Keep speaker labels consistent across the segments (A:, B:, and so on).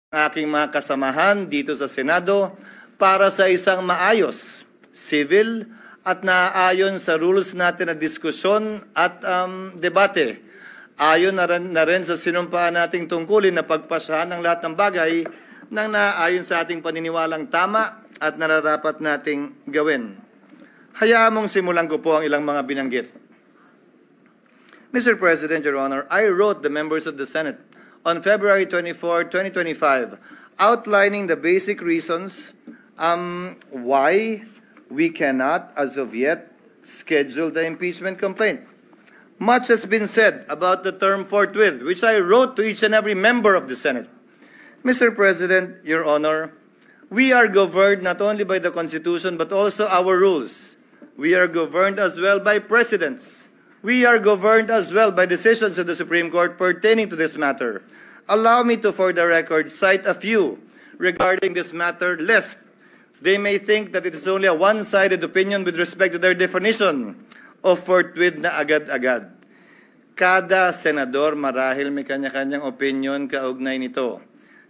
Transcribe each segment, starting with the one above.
A: aking mga kasamahan dito sa Senado para sa isang maayos, civil at naaayon sa rules natin na diskusyon at debate. Ayon na rin sa sinumpaan nating tungkulin na pagpasahan ng lahat ng bagay nang naaayon sa ating paniniwalang tama at nararapat nating gawin. Hayaan mong simulan ko po ang ilang mga binanggit. Mr. President, Your Honor, I wrote the members of the Senate on February 24, 2025, outlining the basic reasons why we cannot, as of yet, schedule the impeachment complaint. Much has been said about the term forthwith, which I wrote to each and every member of the Senate. Mr. President, Your Honor, we are governed not only by the Constitution but also our rules. We are governed as well by precedents. We are governed as well by decisions of the Supreme Court pertaining to this matter. Allow me to, for the record, cite a few regarding this matter, lest they may think that it is only a one-sided opinion with respect to their definition of forthwith na agad-agad. Kada senador marahil may kanya-kanyang opinion kaugnay nito.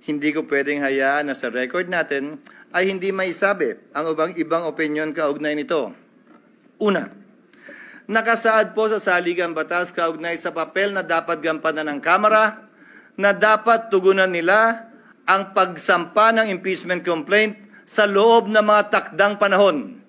A: Hindi ko pwedeng hayaan na sa record natin ay hindi maisabi ang ibang opinion kaugnay nito. Una, nakasaad po sa saligang batas kaugnay sa papel na dapat gampanan ng Kamara na dapat tugunan nila ang pagsampa ng impeachment complaint sa loob ng mga takdang panahon.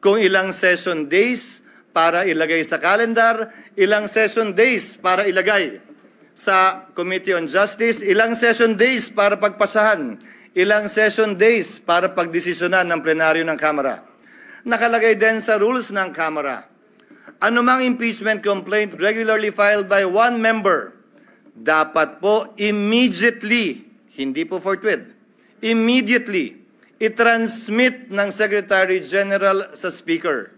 A: Kung ilang session days para ilagay sa calendar, ilang session days para ilagay sa Committee on Justice, ilang session days para pagpasahan, ilang session days para pagdesisyonan ng plenaryo ng Kamara. Nakalagay din sa rules ng Kamara, anumang impeachment complaint regularly filed by one member, dapat po immediately, hindi po forthwith, immediately, i-transmit ng Secretary General sa Speaker.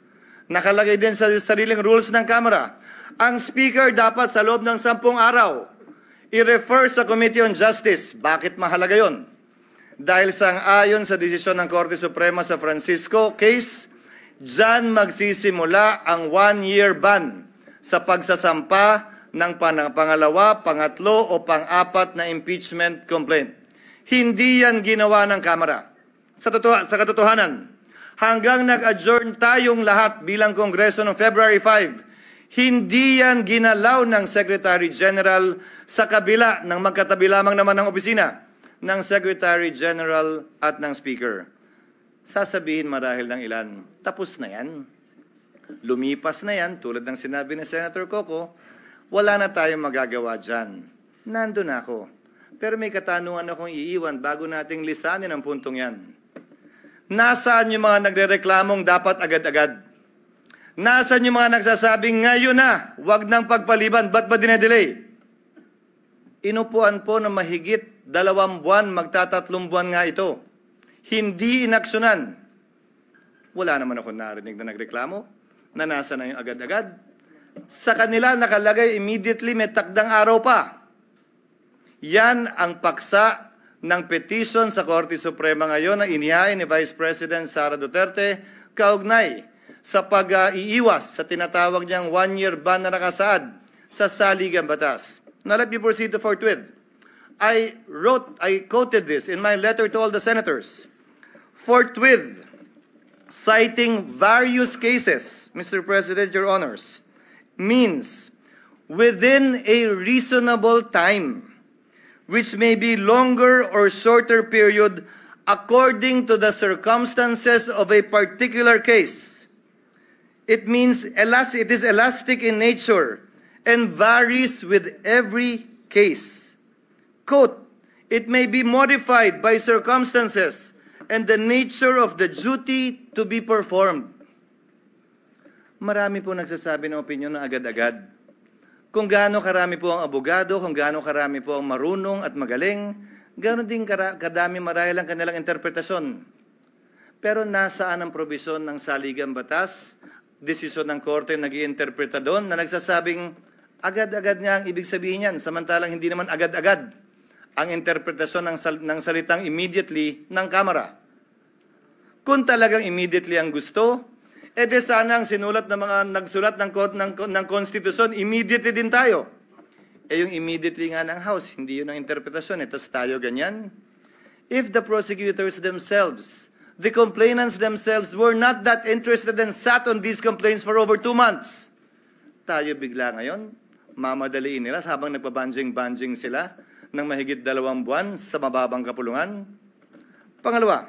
A: Nakalagay din sa sariling rules ng Kamara, ang Speaker dapat sa loob ng 10 araw, i-refer sa Committee on Justice. Bakit mahalaga yon? Dahil sang-ayon sa desisyon ng Korte Suprema sa Francisco case, diyan magsisimula ang 1-year ban sa pagsasampa ng pangalawa, pangatlo o pang-apat na impeachment complaint. Hindi yan ginawa ng Kamara. Sa katotohanan, hanggang nag-adjourn tayong lahat bilang Kongreso noong February 5, hindi yan ginalaw ng Secretary General sa kabila ng magkatabi lamang naman ng opisina ng Secretary General at ng Speaker. Sasabihin marahil ng ilan, tapos na yan. Lumipas na yan, tulad ng sinabi ni Senator Coco, wala na tayong magagawa dyan. Nandun ako. Pero may katanungan akong iiwan bago nating lisanin ang puntong yan. Nasaan yung mga nagrereklamong dapat agad-agad? Nasaan yung mga nagsasabing ngayon na, wag nang pagpaliban, ba't ba dinedelay? Inupuan po na mahigit 2 buwan, magtatatlong buwan nga ito. Hindi inaksyonan. Wala naman ako narinig na nagreklamo na nasa na yung agad-agad. Sa kanila nakalagay immediately, may takdang araw pa. Yan ang paksa ng petition sa Korte Suprema ngayon na inihain ni Vice President Sara Duterte kaugnay sa pag-iiwas sa tinatawag niyang 1-year ban na nakasaad sa saligang batas. Now let me proceed to forthwith. I quoted this in my letter to all the senators. Forthwith, citing various cases, Mr. President, Your Honors, means within a reasonable time, which may be longer or shorter period according to the circumstances of a particular case. It means it is elastic in nature and varies with every case. Quote, it may be modified by circumstances and the nature of the duty to be performed. Marami po nagsasabi ng opinyon na agad-agad. Kung gaano karami po ang abogado, kung gaano karami po ang marunong at magaling, gaano din kadami marahil ang kanilang interpretasyon. Pero nasaan ang probisyon ng saligang batas, desisyon ng korte nag-iinterpreta doon na nagsasabing agad-agad nga ang ibig sabihin yan, samantalang hindi naman agad-agad ang interpretasyon ng salitang immediately ng Kamara. Kung talagang immediately ang gusto, edi sana ang sinulat ng mga nagsulat ng konstitusyon, immediately din tayo. Eh yung immediately nga ng House, hindi yun ang interpretasyon. Tapos tayo ganyan. if the prosecutors themselves, the complainants themselves, were not that interested and sat on these complaints for over 2 months? Tayo bigla ngayon, mamadaliin nila habang nagpabanjing-banjing sila ng mahigit 2 buwan sa mababang kapulungan. Pangalawa,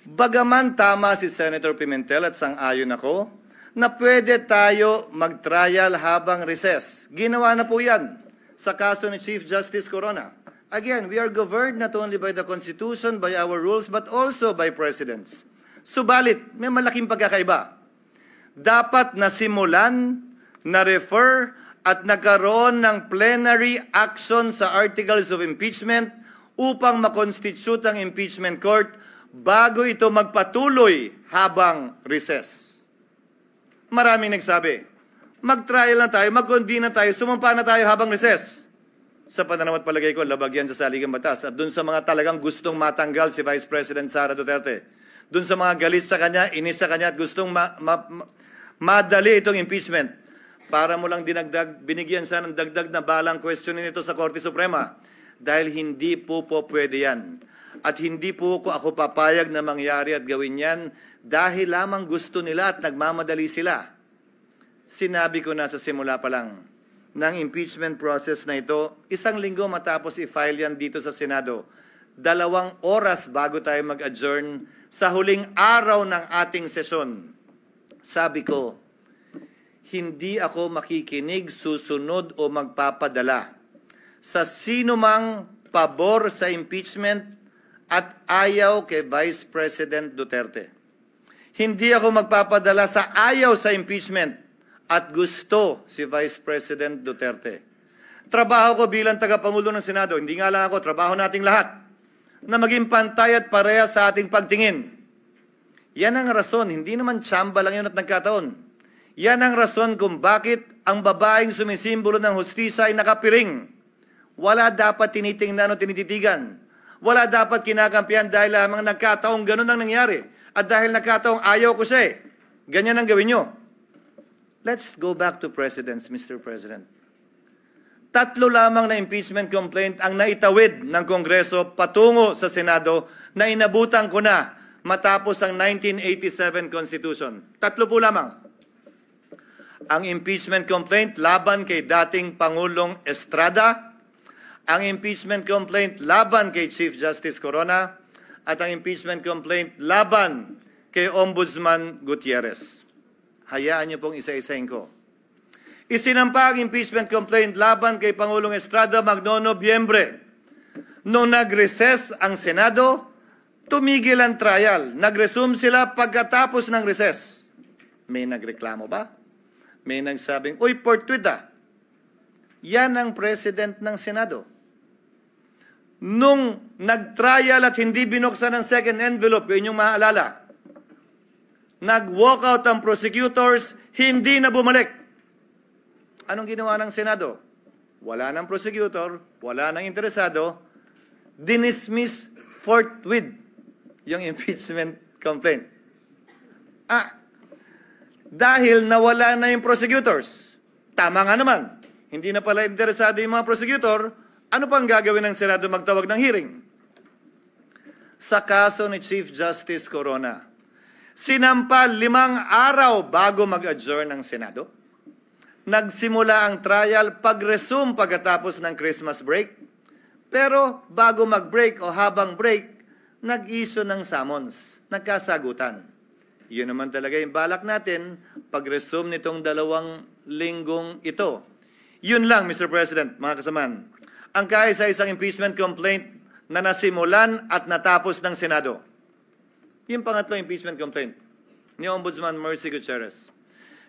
A: bagaman tama si Senator Pimentel at sang-ayon ako na pwede tayo mag-trial habang recess. Ginawa na po yan sa kaso ni Chief Justice Corona. Again, we are governed not only by the Constitution, by our rules, but also by precedents. Subalit, may malaking pagkakaiba. Dapat nasimulan, na-refer, at nagkaroon ng plenary action sa articles of impeachment upang makonstitute ang impeachment court bago ito magpatuloy habang recess. Maraming nagsabi, mag-trial na tayo, mag-convene na tayo, sumampa na tayo habang recess. Sa pananaw at palagay ko, labag yan sa saligang batas. At dun sa mga talagang gustong matanggal si Vice President Sara Duterte, dun sa mga galit sa kanya, inis sa kanya at gustong madali itong impeachment, para mo lang dinagdag, binigyan siya ng dagdag na balang questionin ito sa Korte Suprema. Dahil hindi po pwede yan. At hindi po ako papayag na mangyari at gawin yan dahil lamang gusto nila at nagmamadali sila. Sinabi ko na sa simula pa lang, ng impeachment process na ito, 1 linggo matapos i-file yan dito sa Senado, 2 oras bago tayo mag-adjourn sa huling araw ng ating sesyon. Sabi ko, hindi ako makikinig, susunod o magpapadala sa sino mang pabor sa impeachment at ayaw kay Vice President Duterte. Hindi ako magpapadala sa ayaw sa impeachment at gusto si Vice President Duterte. Trabaho ko bilang tagapangulo ng Senado, hindi nga lang ako, trabaho nating lahat, na maging pantay at pareha sa ating pagtingin. Yan ang rason, hindi naman tsamba lang yun at nagkataon. Yan ang rason kung bakit ang babaeng sumisimbolo ng hustisya ay nakapiring. Wala dapat tinitingnan o tinititigan. Wala dapat kinakampihan dahil lamang nagkataong ganun ang nangyari. At dahil nagkataong ayaw ko siya ganyan ang gawin nyo. Let's go back to precedents, Mr. President. 3 lamang na impeachment complaint ang naitawid ng Kongreso patungo sa Senado na inabutan ko na matapos ang 1987 Constitution. 3 po lamang. Ang impeachment complaint laban kay dating Pangulong Estrada, ang impeachment complaint laban kay Chief Justice Corona, at ang impeachment complaint laban kay Ombudsman Gutierrez. Hayaan niyo pong isa-isahin ko. Isinampa ang impeachment complaint laban kay Pangulong Estrada magno-Nobyembre. Nung nag-recess ang Senado, tumigil ang trial. Nag-resume sila pagkatapos ng recess. May nagreklamo ba? May nagsabing, uy, portwita. Yan ang president ng Senado. Nung nag-trial at hindi binuksan ang second envelope, yun yung maalala, nag-walkout ang prosecutors, hindi na bumalik. Anong ginawa ng Senado? Wala ng prosecutor, wala ng interesado, dinismiss forthwith yung impeachment complaint. Dahil nawala na yung prosecutors. Tama nga naman. Hindi na pala interesado yung mga prosecutor, ano pang gagawin ng Senado magtawag ng hearing? Sa kaso ni Chief Justice Corona, sinampa 5 araw bago mag-adjourn ng Senado. Nagsimula ang trial pag-resume pagkatapos ng Christmas break. Pero bago mag-break o habang break, nag-issue ng summons. Nagkasagutan. Yun naman talaga yung balak natin pag-resume nitong 2 linggong ito. Yun lang, Mr. President, mga kasamaan. Ang kaisa-isang impeachment complaint na nasimulan at natapos ng Senado. Yung pangatlong impeachment complaint ni Ombudsman Mercy Gutierrez.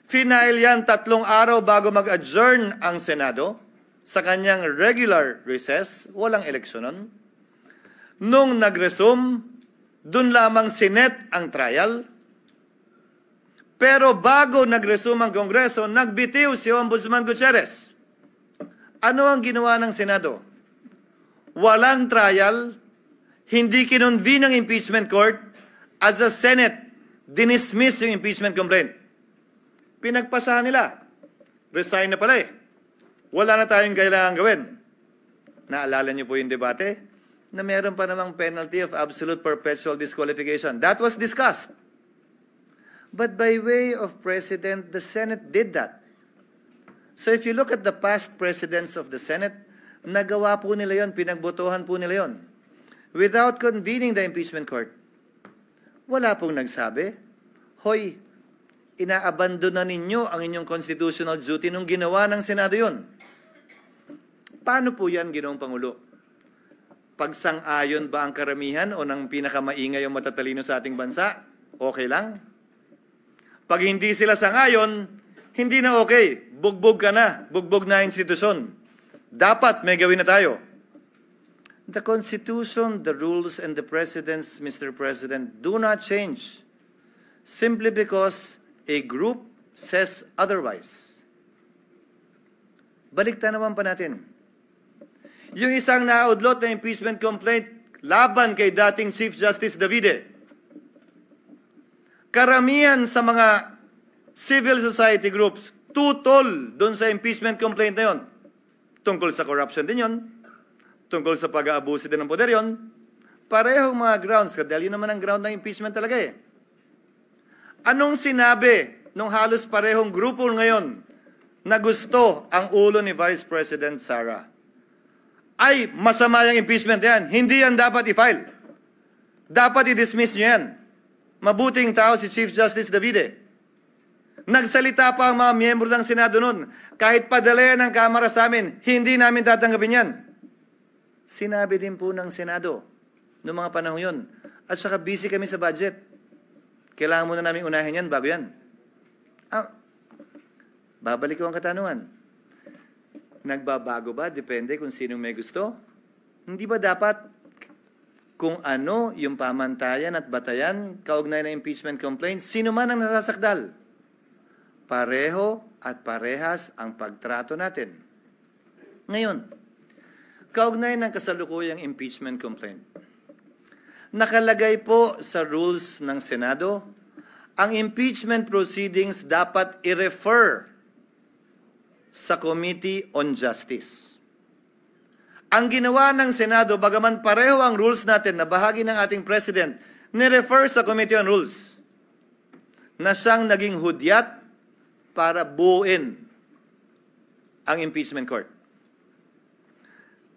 A: Final yan 3 araw bago mag-adjourn ang Senado sa kanyang regular recess, walang eleksyon nun. Nung nag-resume, dun lamang sinet ang trial. Pero bago nag-resume ang Kongreso, nagbitiw si Ombudsman Gutierrez. Ano ang ginawa ng Senado? Walang trial, hindi kinonvene ang impeachment court, as the Senate dinismiss yung impeachment complaint. Pinagpasahan nila. Resign na pala Wala na tayong kailangan gawin. Naalala niyo po yung debate? na meron pa namang penalty of absolute perpetual disqualification. That was discussed. But by way of precedent, the Senate did that. So if you look at the past presidents of the Senate, nagawa po nila yon, pinagbotohan po nila yon. Without convening the impeachment court. Wala pong nagsabi, hoy, inaabandon na ninyo ang inyong constitutional duty nung ginawa ng Senado yon. Paano po yan, Ginoong Pangulo? Pagsang-ayon ba ang karamihan o ng pinakamaingay o matatalino sa ating bansa? Okay lang. Pag hindi sila sang-ayon, hindi na okay. Bugbog ka na. Bugbog na institusyon. Dapat may gawin na tayo. The Constitution, the rules, and the precedents, Mr. President, do not change simply because a group says otherwise. Balikta naman pa natin. Yung isang naudlot na impeachment complaint laban kay dating Chief Justice Davide, karamihan sa mga civil society groups tutol doon sa impeachment complaint na yon. Tungkol sa corruption din yon. Tungkol sa pag-aabuso din ng poder yon. Parehong mga grounds. Dahil yun naman ang ground ng impeachment talaga eh. Anong sinabi nung halos parehong grupo ngayon na gusto ang ulo ni Vice President Sara? Ay, masama yung impeachment yan. Hindi yan dapat i-file. Dapat i-dismiss nyo yan. Mabuting tao si Chief Justice Davide. Nagsalita pa ang mga miyembro ng Senado noon. Kahit padalayan ng Kamara sa amin, hindi namin tatanggapin yan. Sinabi din po ng Senado noong mga panahon yun. At saka busy kami sa budget. Kailangan muna namin unahin yan bago yan. Babalik ko ang katanungan. Nagbabago ba? Depende kung sinong may gusto. Hindi ba dapat kung ano yung pamantayan at batayan kaugnay na impeachment complaint, sino man ang nasasakdal? Pareho at parehas ang pagtrato natin. Ngayon, kaugnay ng kasalukuyang impeachment complaint, nakalagay po sa rules ng Senado, ang impeachment proceedings dapat i-refer sa Committee on Justice. Ang ginawa ng Senado, bagaman pareho ang rules natin na bahagi ng ating President, ni-refer sa Committee on Rules na siyang naging hudyat para buuin ang impeachment court.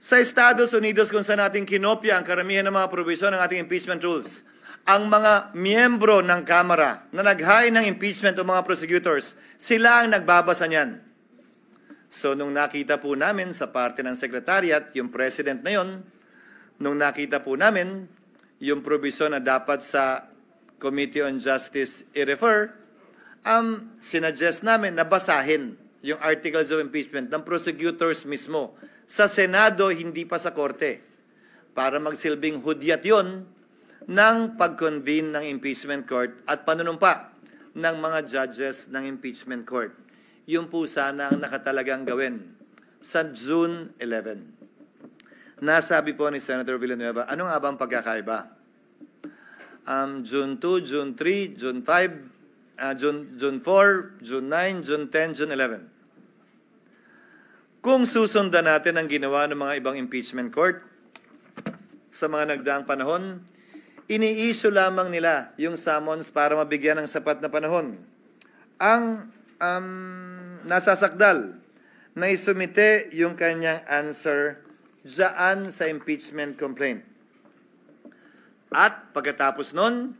A: Sa Estados Unidos, kung saan natin kinopya ang karamihan ng mga provision ng ating impeachment rules, ang mga miyembro ng Kamara na nag-hain ng impeachment o mga prosecutors, sila ang nagbabasa niyan. So, nung nakita po namin sa parte ng Secretariat, yung President na yon, nung nakita po namin yung provision na dapat sa Committee on Justice i-refer, sinuggest namin na basahin yung Articles of Impeachment ng prosecutors mismo. Sa Senado, hindi pa sa Korte. Para magsilbing hudyat yon ng pag-convene ng impeachment court at panunumpa ng mga judges ng impeachment court. Yung po sana ang nakatalagang gawin sa June 11. Nasabi po ni Senator Villanueva, ano nga ba ang pagkakaiba? June 2, June 3, June 5, June 4, June 9, June 10, June 11. Kung susundan natin ang ginawa ng mga ibang impeachment court sa mga nagdaang panahon, ini-issue lamang nila yung summons para mabigyan ng sapat na panahon. Ang nasasakdal na isumite yung kanyang answer dyan sa impeachment complaint. At pagkatapos nun,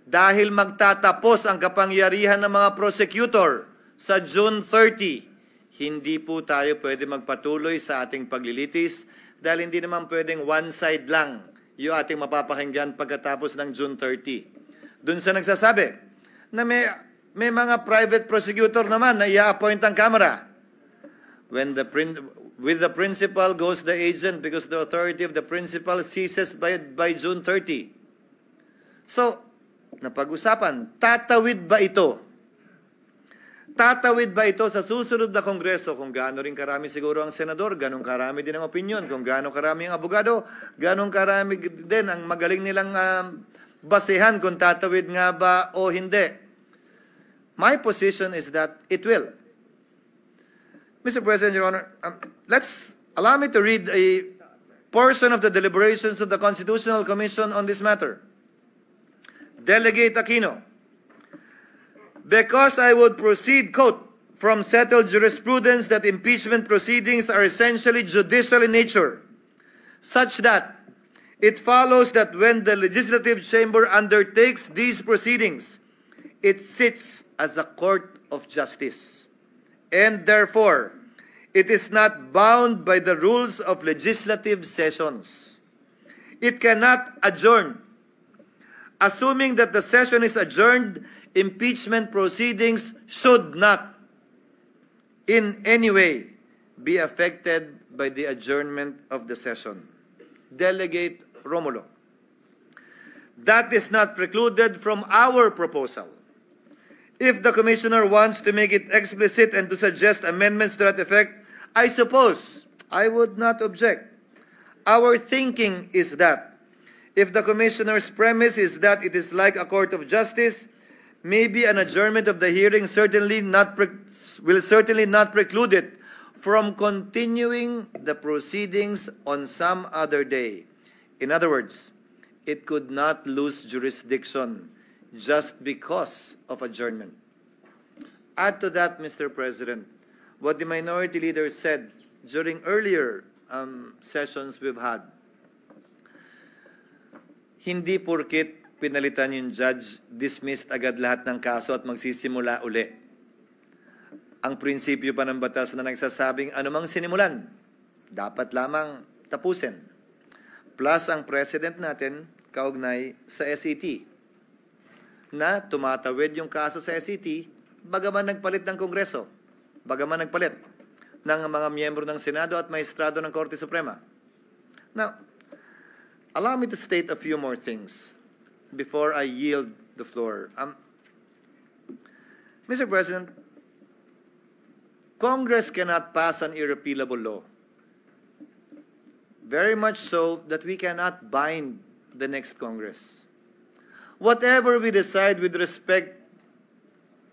A: dahil magtatapos ang kapangyarihan ng mga prosecutor sa June 30, hindi po tayo pwede magpatuloy sa ating paglilitis dahil hindi naman pwedeng one side lang yung ating mapapakinggan pagkatapos ng June 30. Doon sa nagsasabi na may mga private prosecutor naman na i-appoint ang Kamara. With the principal goes the agent because the authority of the principal ceases by June 30. So, napag-usapan, tatawid ba ito? Tatawid ba ito sa susunod na Kongreso? Kung gaano rin karami siguro ang senador, ganong karami din ang opinion. Kung gaano karami ang abogado, ganong karami din ang magaling nilang basehan kung tatawid nga ba o hindi. My position is that it will. Mr. President, Your Honor, allow me to read a portion of the deliberations of the Constitutional Commission on this matter. Delegate Aquino, because I would proceed, quote, from settled jurisprudence that impeachment proceedings are essentially judicial in nature, such that it follows that when the legislative chamber undertakes these proceedings, it sits as a court of justice, and therefore, it is not bound by the rules of legislative sessions. It cannot adjourn. Assuming that the session is adjourned, impeachment proceedings should not in any way be affected by the adjournment of the session. Delegate Romulo, that is not precluded from our proposal. If the Commissioner wants to make it explicit and to suggest amendments to that effect, I suppose I would not object. Our thinking is that if the Commissioner's premise is that it is like a court of justice, maybe an adjournment of the hearing will certainly not preclude it from continuing the proceedings on some other day. In other words, it could not lose jurisdiction just because of adjournment. Add to that, Mr. President, what the Minority Leader said during earlier sessions we've had. Hindi porkit pinalitan yung judge, dismissed agad lahat ng kaso at magsisimula uli. Ang prinsipyo pa ng batas na nagsasabing anumang sinimulan, dapat lamang tapusin. Plus ang president natin, kaugnay sa SET, na tumatawid yung kaso sa SET, bagaman nagpalit ng Kongreso, bagaman nagpalit ng mga miyembro ng Senado at maestrado ng Korte Suprema. Now, allow me to state a few more things before I yield the floor. Mr. President, Congress cannot pass an irrepealable law. Very much so that we cannot bind the next Congress. Whatever we decide with respect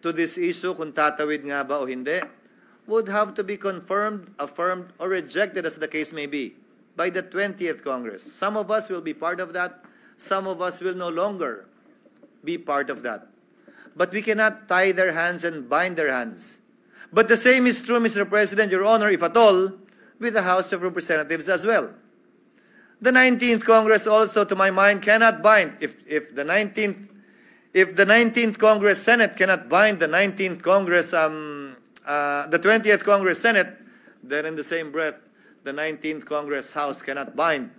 A: to this issue, kung tatawid nga ba o hindi, would have to be confirmed, affirmed, or rejected as the case may be by the 20th Congress. Some of us will be part of that. Some of us will no longer be part of that. But we cannot tie their hands and bind their hands. But the same is true, Mr. President, Your Honor, if at all, with the House of Representatives as well. The 19th Congress also, to my mind, cannot bind. If the 19th Congress Senate cannot bind the 19th Congress, the 20th Congress Senate, then in the same breath, the 19th Congress House cannot bind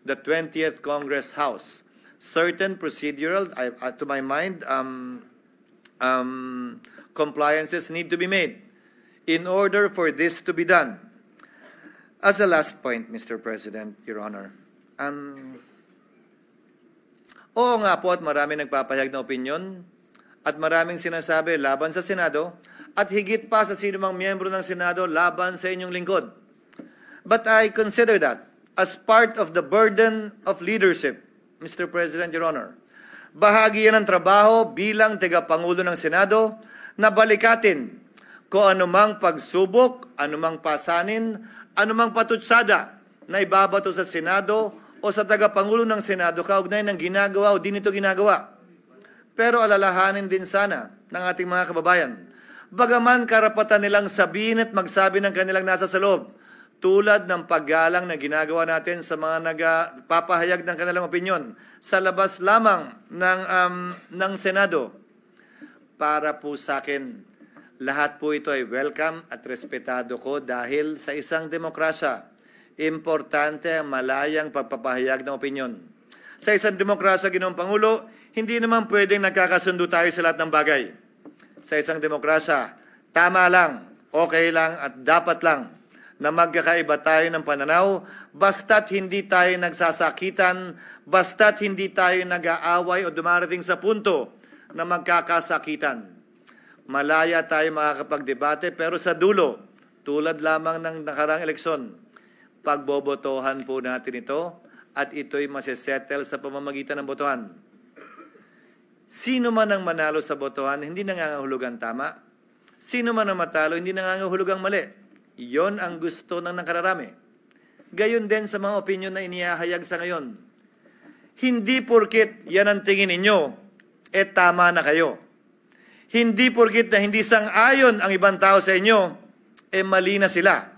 A: the 20th Congress House. Certain procedural, to my mind, compliances need to be made in order for this to be done. As a last point, Mr. President, Your Honor, oo nga po at maraming nagpapahayag na opinyon at maraming sinasabi laban sa Senado at higit pa sa sinumang miyembro ng Senado laban sa inyong lingkod. But I consider that as part of the burden of leadership, Mr. President, Your Honor. Bahagi yan ng trabaho bilang tagapangulo ng Senado na balikatin kung anumang pagsubok, anumang pasanin, anumang patutsada na ibabato sa Senado o sa tagapangulo ng Senado kaugnay ng ginagawa o di nito ginagawa. Pero alalahanin din sana ng ating mga kababayan, bagaman karapatan nilang sabihin at magsabi ng kanilang nasa sa loob, tulad ng paggalang na ginagawa natin sa mga nagpapahayag ng kanilang opinyon sa labas lamang ng Senado. Para po sa akin, lahat po ito ay welcome at respetado ko dahil sa isang demokrasya, importante ang malayang pagpapahayag ng opinyon. Sa isang demokrasya, Ginoong Pangulo, hindi naman pwedeng nagkakasundo tayo sa lahat ng bagay. Sa isang demokrasya, tama lang, okay lang at dapat lang na magkakaiba tayo ng pananaw basta't hindi tayo nagsasakitan, basta't hindi tayo nag-aaway o dumarating sa punto na magkakasakitan. Malaya tayo makakapagdebate pero sa dulo, tulad lamang ng nakarang eleksyon, pagbobotohan po natin ito at ito'y masisettle sa pamamagitan ng botohan. Sino man ang manalo sa botohan, hindi nangangahulugang tama. Sino man ang matalo, hindi nangangahulugang mali. Iyon ang gusto ng nakararami. Gayon din sa mga opinion na inihahayag sa ngayon. Hindi porkit yan ang tingin ninyo, tama na kayo. Hindi porkit na hindi sang-ayon ang ibang tao sa inyo, mali na sila.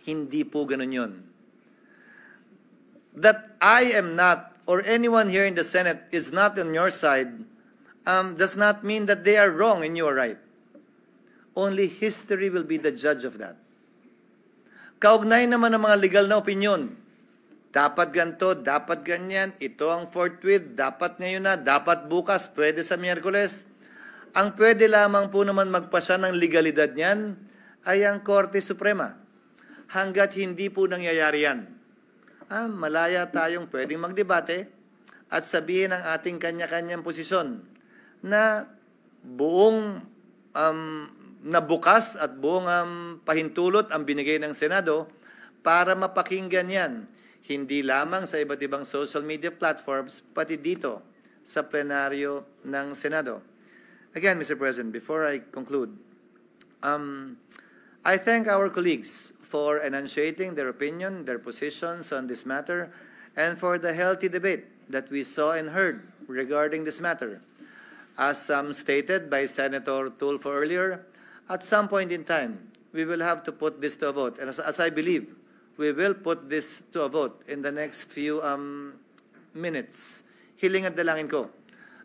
A: Hindi po ganun yun. That I am not, or anyone here in the Senate is not on your side, does not mean that they are wrong and you are right. Only history will be the judge of that. Kaugnay naman ng mga legal na opinion. Dapat ganito, dapat ganyan, ito ang forthwith, dapat ngayon na, dapat bukas, pwede sa Miyerkules. Ang pwede lamang po naman magpasya ng legalidad niyan ay ang Korte Suprema. Hanggat hindi po nangyayari yan, malaya tayong pwedeng magdebate at sabihin ang ating kanya-kanyang posisyon na buong nabukas at buong pahintulot ang binigay ng Senado para mapakinggan yan. Hindi lamang sa iba't ibang social media platforms, pati dito sa plenaryo ng Senado. Again, Mr. President, before I conclude, I thank our colleagues for enunciating their opinion, their positions on this matter, and for the healthy debate that we saw and heard regarding this matter. As stated by Senator Tulfo earlier, at some point in time, we will have to put this to a vote. And as I believe, we will put this to a vote in the next few minutes. Hiling at dalangin ko.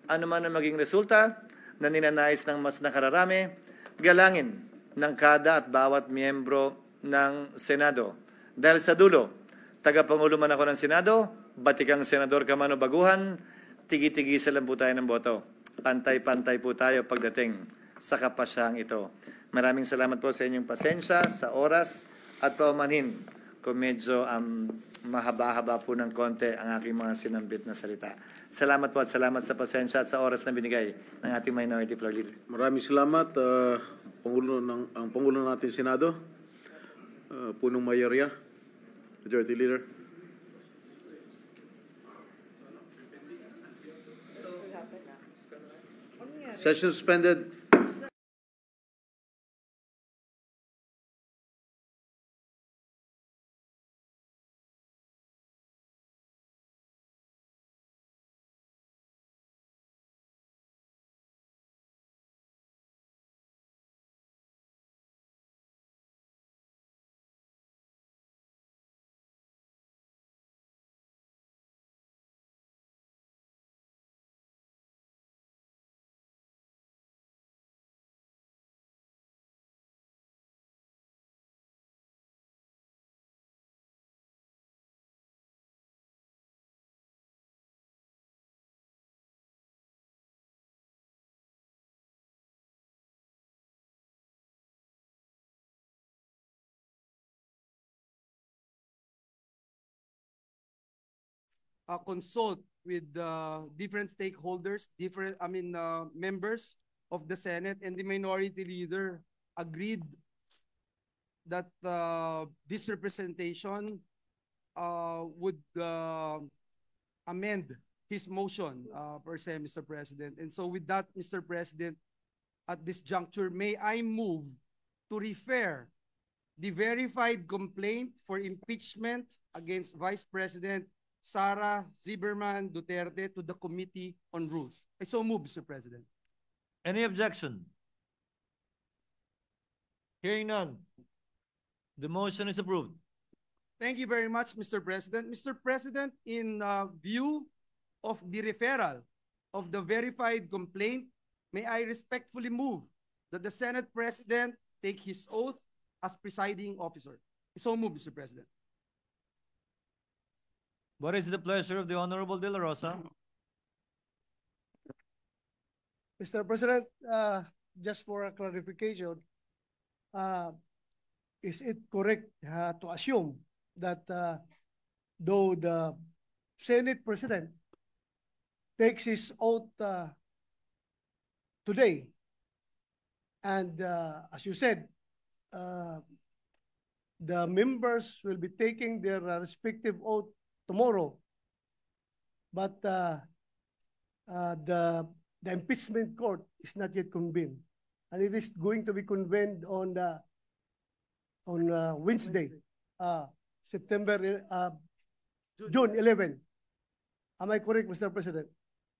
A: Ano man ang maging resulta na ninanais ng mas nakararami, galangin ng kada at bawat miyembro ng Senado. Dahil sa dulo, tagapangulo man ako ng Senado, batikang senador ka man o baguhan, tigi-tigisa lang po tayo ng boto. Pantay-pantay po tayo pagdating sa kapasyang ito. Maraming salamat po sa inyong pasensya, sa oras at paumanhin kung medyo mahaba-haba po ng konti ang aking mga sinambit na salita. Salamat po at salamat sa pasensya at sa oras na binigay ng ating Minority Floor Leader.
B: Maraming salamat, ang Pangulo natin Senado, punong mayorya, Majority Leader. Session suspended.
C: Consult with different stakeholders, members of the Senate, and the Minority Leader agreed that this representation would amend his motion per se, Mr. President. And so with that, Mr. President, at this juncture, may I move to refer the verified complaint for impeachment against Vice President Sara Zimmerman Duterte to the Committee on Rules. I so move, Mr. President.
D: Any objection? Hearing none. The motion is approved.
C: Thank you very much, Mr. President. Mr. President, in view of the referral of the verified complaint, may I respectfully move that the Senate President take his oath as presiding officer. I so move, Mr. President.
D: What is the pleasure of the Honorable De La Rosa?
E: Mr. President, just for a clarification, is it correct to assume that though the Senate President takes his oath today, and as you said, the members will be taking their respective oath tomorrow, but the impeachment court is not yet convened, and it is going to be convened on Wednesday. June 11. Am I correct, Mr. President?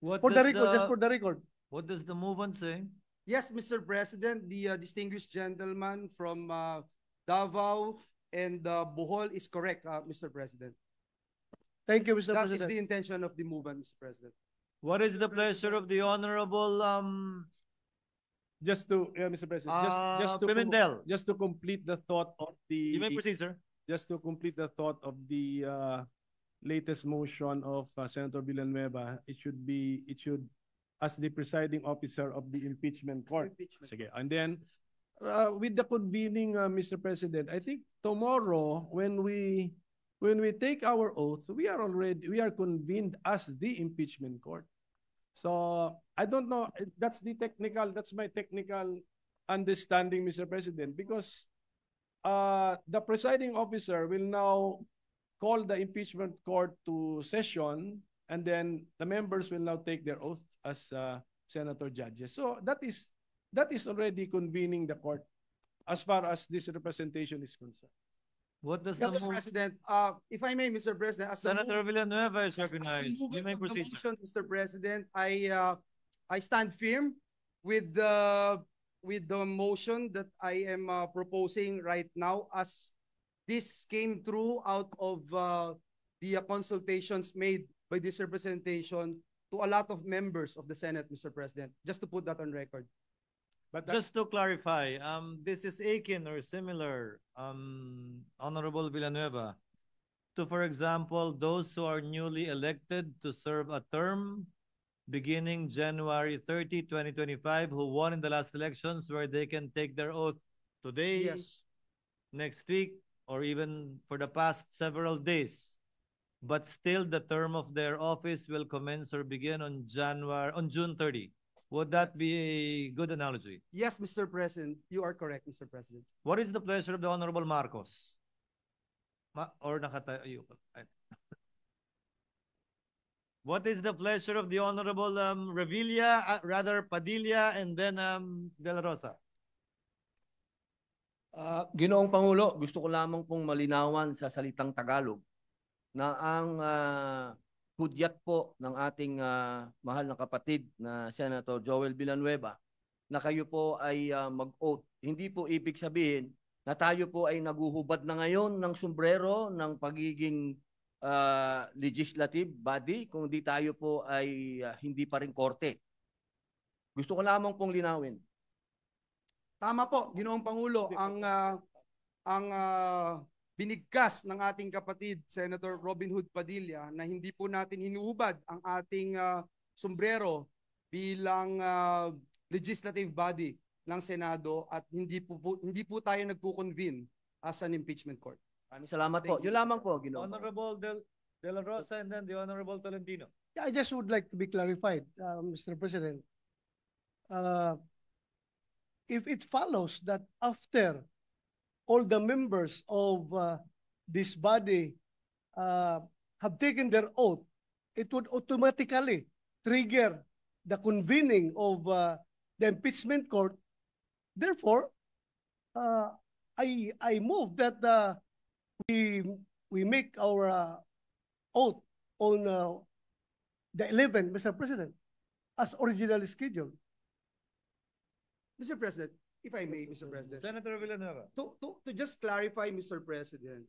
D: What
E: For the
D: does
E: record, just for the record.
D: What does the movement say?
C: Yes, Mr. President, the distinguished gentleman from Davao and Bohol is correct, Mr. President.
E: Thank you, Mr.
C: That is
E: President.
C: the intention of the movement, Mr. President.
D: What is the pleasure of the honorable
F: Just to, Mr. President,
D: Pimentel?
F: just to complete the thought of
D: You may
F: the,
D: proceed, sir.
F: just to complete the thought of the latest motion of Senator Villanueva, it should, as the presiding officer of the impeachment court. Sige. And then, with the convening, Mr. President, I think tomorrow when we take our oath, we are convened as the impeachment court. So I don't know. That's my technical understanding, Mr. President, because the presiding officer will now call the impeachment court to session, and then the members will now take their oath as senator judges. So that is already convening the court as far as this representation is concerned.
D: What does
C: Mr.
D: the move?
C: President, if I may, Mr. President, as the
D: Senator Villanueva is
C: as the
D: recognized. You
C: movement
D: may
C: of the
D: proceed, sir.
C: motion, Mr. President, I stand firm with the motion that I am proposing right now, as this came through out of the consultations made by this representation to a lot of members of the Senate, Mr. President, just to put that on record.
F: But
D: Just to clarify, this is akin or similar, Honorable Villanueva, to, for example, those who are newly elected to serve a term beginning January 30, 2025, who won in the last elections, where they can take their oath today,
C: Yes.
D: next week, or even for the past several days. But still, the term of their office will commence or begin on June 30. Would that be a good analogy?
C: Yes, Mr. President, you are correct, Mr. President.
D: What is the pleasure of the Honorable Marcos? Or nakatayo? What is the pleasure of the Honorable Revilla, rather Padilla, and then De La Rosa?
G: Ginoong Pangulo, gusto ko lamang pong malinawan sa salitang Tagalog na ang hudyat po ng ating mahal na kapatid na Senator Joel Villanueva na kayo po ay mag-oath. Hindi po ibig sabihin na tayo po ay naguhubad na ngayon ng sombrero ng pagiging legislative body, kung di tayo po ay hindi pa rin korte. Gusto ko lamang pong linawin.
C: Tama po, Ginoong Pangulo, ang binigkas ng ating kapatid Senator Robin Hood Padilla na hindi po natin hinuhubad ang ating sombrero bilang legislative body ng Senado, at hindi po tayo nagko-convene as an impeachment court.
G: Maraming salamat po.
C: Thank you.
G: Yun lamang po, Ginoong.
D: Honorable De La Rosa, and then the Honorable Tolentino.
E: Yeah, I just would like to be clarified, Mr. President. If it follows that after all the members of this body have taken their oath, it would automatically trigger the convening of the impeachment court. Therefore, I move that we make our oath on the 11th, Mr. President, as originally scheduled.
C: Mr. President, if I may, Mr. President.
D: Senator Villanueva.
C: To just clarify, Mr. President,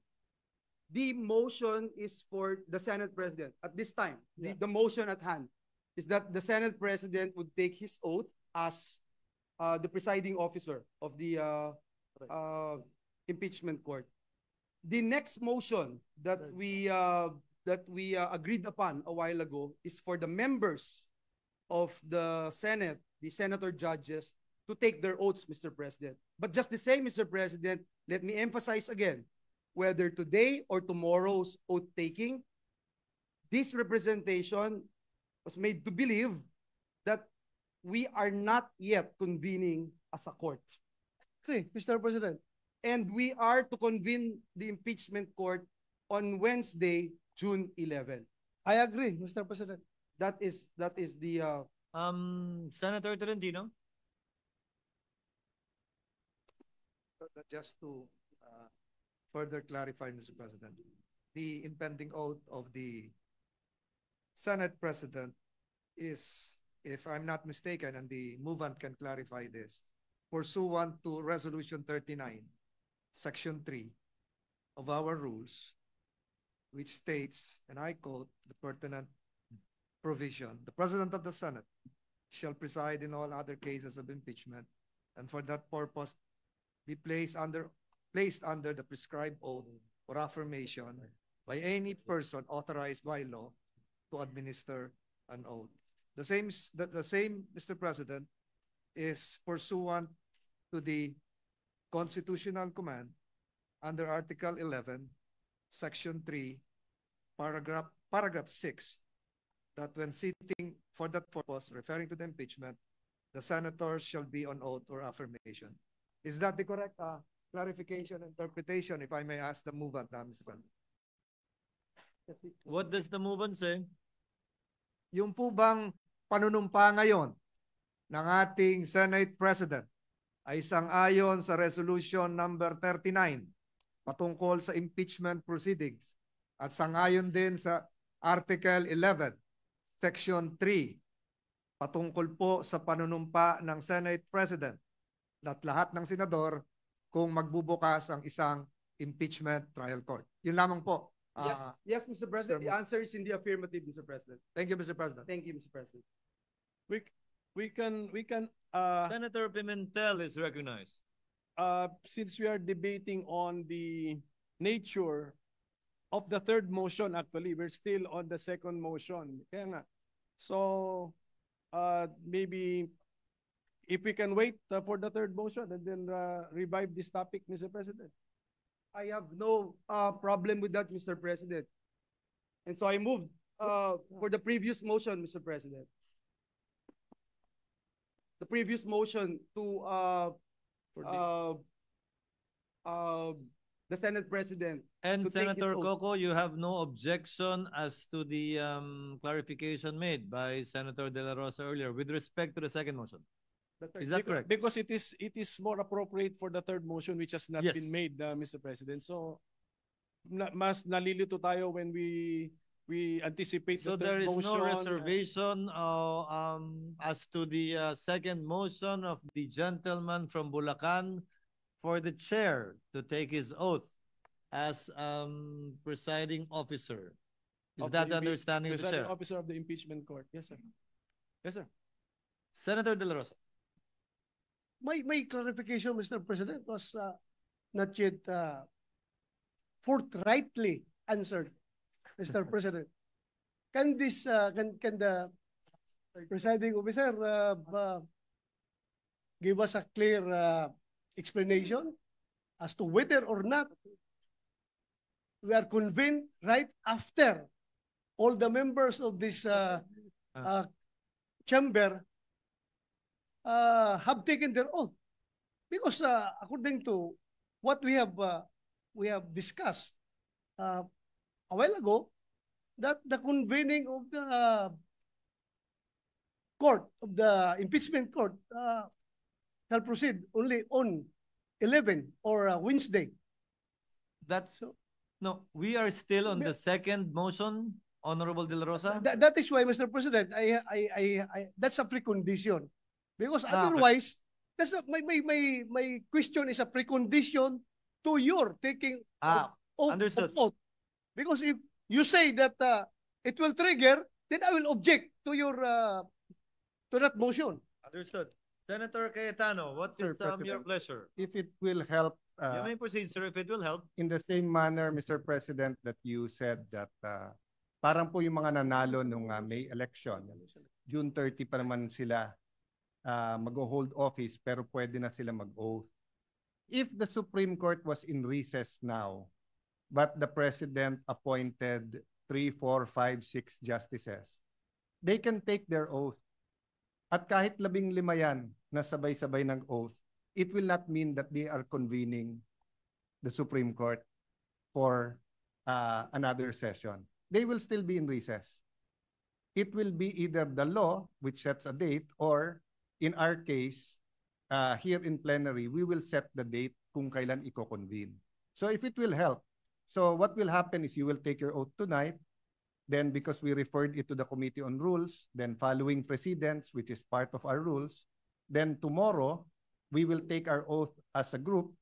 C: the motion is for the Senate President at this time. The motion at hand is that the Senate President would take his oath as the presiding officer of the impeachment court. The next motion that we agreed upon a while ago is for the members of the Senate, the senator judges, to take their oaths, Mr. President. But just the same, Mr. President, let me emphasize again, whether today or tomorrow's oath taking, this representation was made to believe that we are not yet convening as a court.
E: Okay, Mr. President.
C: And we are to convene the impeachment court on Wednesday, June 11.
E: I agree, Mr. President.
C: That is the
D: Senator Tolentino.
H: Just to further clarify, Mr. President. The impending oath of the Senate President is, if I'm not mistaken, and the movant can clarify this, pursuant to Resolution 39, Section 3 of our rules, which states, and I quote the pertinent provision, the President of the Senate shall preside in all other cases of impeachment, and for that purpose be placed under the prescribed oath or affirmation by any person authorized by law to administer an oath. The same, Mr. President, is pursuant to the constitutional command under Article 11, Section 3, paragraph 6, that when sitting for that purpose, referring to the impeachment, the senators shall be on oath or affirmation. Is that the correct clarification, interpretation, if I may ask the movant, Mr. President?
D: What does the movant say?
H: Yung po bang panunumpa ngayon ng ating Senate President ay sang-ayon sa Resolution number 39 patungkol sa impeachment proceedings at sang-ayon din sa Article 11, Section 3 patungkol po sa panunumpa ng Senate President at lahat ng senador kung magbubukas ang isang impeachment trial court. Yun lamang po.
C: Yes, Mr. President. The answer is in the affirmative, Mr. President.
H: Thank you, Mr. President.
C: Thank you, Mr. President.
F: We can
D: Senator Pimentel is recognized.
F: since we are debating on the nature of the third motion, actually, we're still on the second motion. Kaya nga. So, maybe if we can wait for the third motion and then revive this topic, Mr. President.
C: I have no problem with that, Mr. President. And so I moved for the previous motion, Mr. President. The previous motion to the Senate President.
D: And
C: to take his
D: Senator
C: oath.
D: Coco, you have no objection as to the clarification made by Senator De La Rosa earlier with respect to the second motion. Is that correct?
F: Because it is more appropriate for the third motion which has not
D: Yes.
F: been made, Mr. President. So, mas nalilito tayo when we anticipate
D: So
F: the
D: there
F: third
D: is
F: motion.
D: no reservation as to the second motion of the gentleman from Bulacan for the chair to take his oath as presiding officer. Is
F: of
D: that the
F: the
D: understanding of the
F: presiding
D: chair?
F: officer of the impeachment court. Yes, sir. Yes, sir.
D: Senator De La Rosa.
E: My clarification, Mr. President, was not yet forthrightly answered, Mr. President. Can this can the presiding officer give us a clear explanation as to whether or not we are convened right after all the members of this chamber have taken their oath? Because according to what we have discussed a while ago, that the convening of the court, of the impeachment court, shall proceed only on 11 or Wednesday.
D: That's no, we are still on the second motion, Honorable De La Rosa.
E: That is why, Mr. President, that's a precondition. Because otherwise, that's my question is a precondition to your taking
D: understood.
E: oath. Because if you say that it will trigger, then I will object to your to that motion.
D: Understood. Senator Cayetano, what is your pleasure?
I: If it will help,
D: You may proceed, sir, if it will help.
I: in the same manner, Mr. President, that you said that parang po yung mga nanalo nung May election, June 30 pa naman sila mag-hold office pero pwede na sila mag-oath. If the Supreme Court was in recess now, but the President appointed 3, 4, 5, 6 justices, they can take their oath. At kahit 15 yan na sabay-sabay ng oath, it will not mean that they are convening the Supreme Court for another session. They will still be in recess. It will be either the law, which sets a date, or in our case, here in plenary, we will set the date kung kailan i-convene. So if it will help, so what will happen is you will take your oath tonight. Then because we referred it to the Committee on Rules, then following precedents, which is part of our rules, then tomorrow, we will take our oath as a group.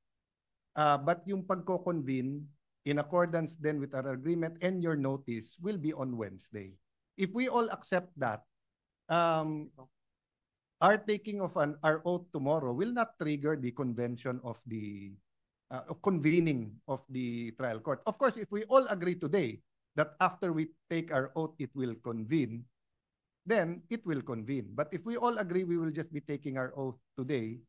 I: But yung pagko-convene, in accordance then with our agreement and your notice, will be on Wednesday. If we all accept that, our taking of our oath tomorrow will not trigger the convention of the convening of the trial court. Of course, if we all agree today that after we take our oath, it will convene, then it will convene. But if we all agree we will just be taking our oath today,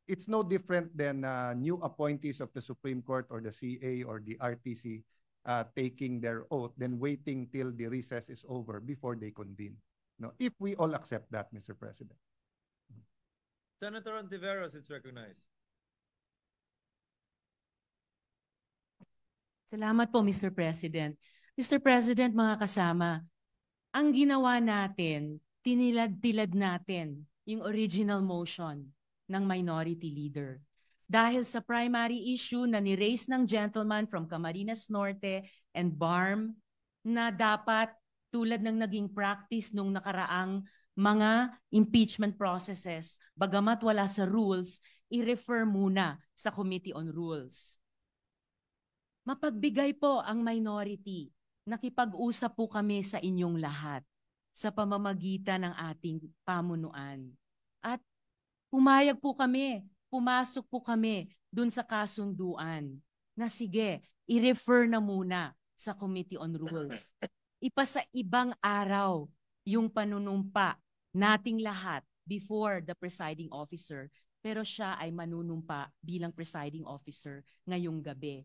I: it's no different than new appointees of the Supreme Court or the CA or the RTC taking their oath, then waiting till the recess is over before they convene. No, if we all accept that, Mr. President.
D: Senator Ontiveros is recognized.
J: Salamat po, Mr. President. Mr. President, mga kasama, ang ginawa natin, tinilad-tilad natin yung original motion ng minority leader. Dahil sa primary issue na ni-raise ng gentleman from Camarines Norte and BARM na dapat tulad ng naging practice nung nakaraang mga impeachment processes, bagamat wala sa rules, i-refer muna sa Committee on Rules. Mapagbigay po ang minority. Nakipag-usap po kami sa inyong lahat sa pamamagitan ng ating pamunuan. At pumayag po kami, pumasok po kami dun sa kasunduan na sige, i-refer na muna sa Committee on Rules. Ipasa ibang araw yung panunumpa nating lahat before the presiding officer, pero siya ay manunumpa bilang presiding officer ngayong gabi.